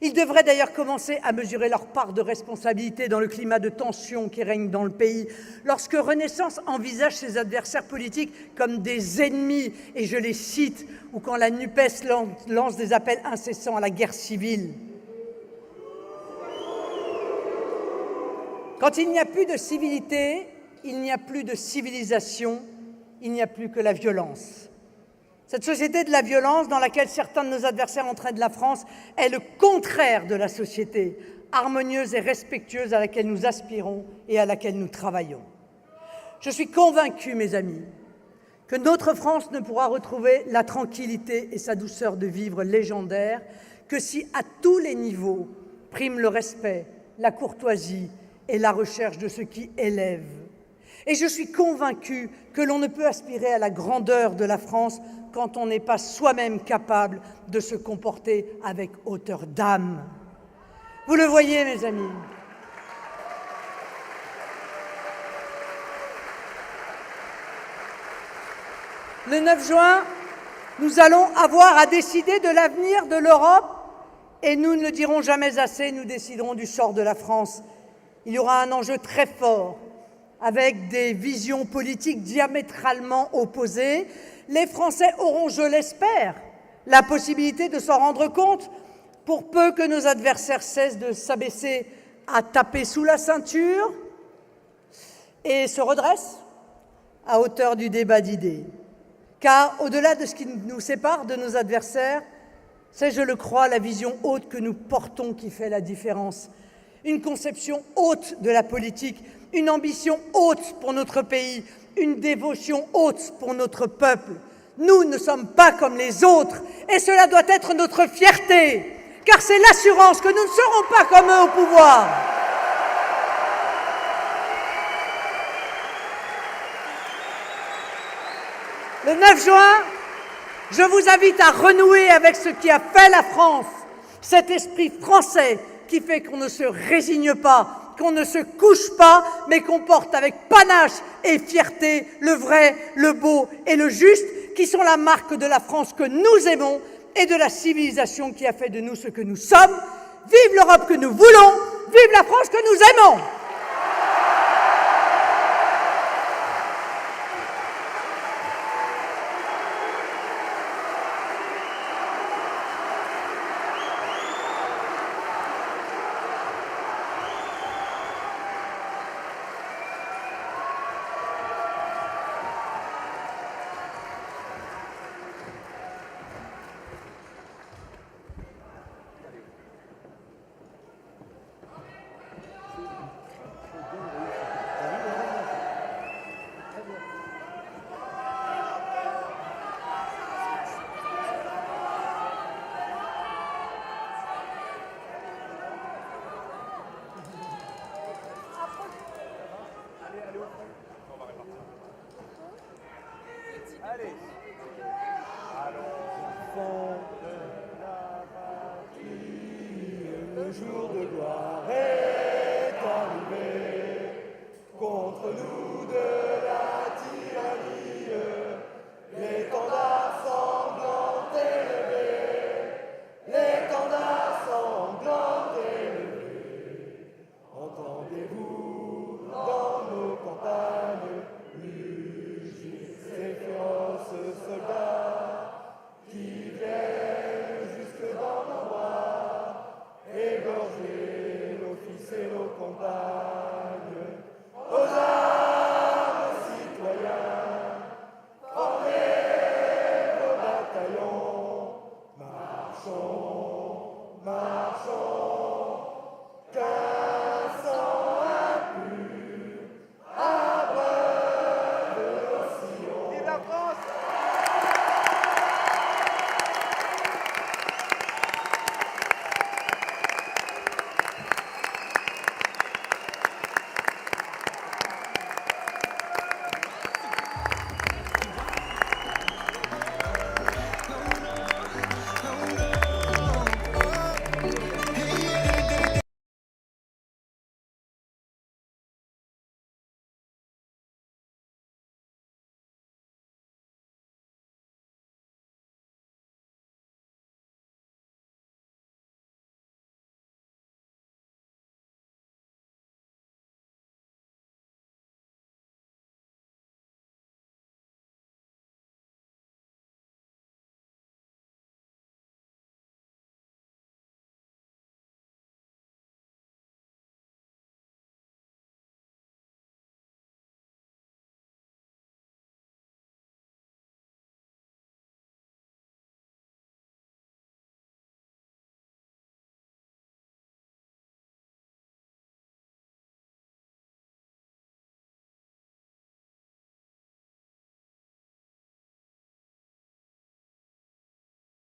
Ils devraient d'ailleurs commencer à mesurer leur part de responsabilité dans le climat de tension qui règne dans le pays. Lorsque Renaissance envisage ses adversaires politiques comme des ennemis, et je les cite, ou quand la NUPES lance des appels incessants à la guerre civile. Quand il n'y a plus de civilité, il n'y a plus de civilisation, il n'y a plus que la violence. Cette société de la violence dans laquelle certains de nos adversaires entraînent la France est le contraire de la société harmonieuse et respectueuse à laquelle nous aspirons et à laquelle nous travaillons. Je suis convaincue, mes amis, que notre France ne pourra retrouver la tranquillité et sa douceur de vivre légendaire que si, à tous les niveaux, prime le respect, la courtoisie et la recherche de ce qui élève. Et je suis convaincue que l'on ne peut aspirer à la grandeur de la France quand on n'est pas soi-même capable de se comporter avec hauteur d'âme. Vous le voyez, mes amis. Le 9 juin, nous allons avoir à décider de l'avenir de l'Europe et nous ne le dirons jamais assez, nous déciderons du sort de la France. Il y aura un enjeu très fort avec des visions politiques diamétralement opposées. Les Français auront, je l'espère, la possibilité de s'en rendre compte pour peu que nos adversaires cessent de s'abaisser à taper sous la ceinture et se redressent à hauteur du débat d'idées. Car au-delà de ce qui nous sépare de nos adversaires, c'est, je le crois, la vision haute que nous portons qui fait la différence. Une conception haute de la politique, une ambition haute pour notre pays, une dévotion haute pour notre peuple. Nous ne sommes pas comme les autres et cela doit être notre fierté, car c'est l'assurance que nous ne serons pas comme eux au pouvoir. Le 9 juin, je vous invite à renouer avec ce qui a fait la France, cet esprit français qui fait qu'on ne se résigne pas, qu'on ne se couche pas, mais qu'on porte avec panache et fierté le vrai, le beau et le juste, qui sont la marque de la France que nous aimons et de la civilisation qui a fait de nous ce que nous sommes. Vive l'Europe que nous voulons, vive la France que nous aimons! Allons, enfants de la patrie, le jour de gloire est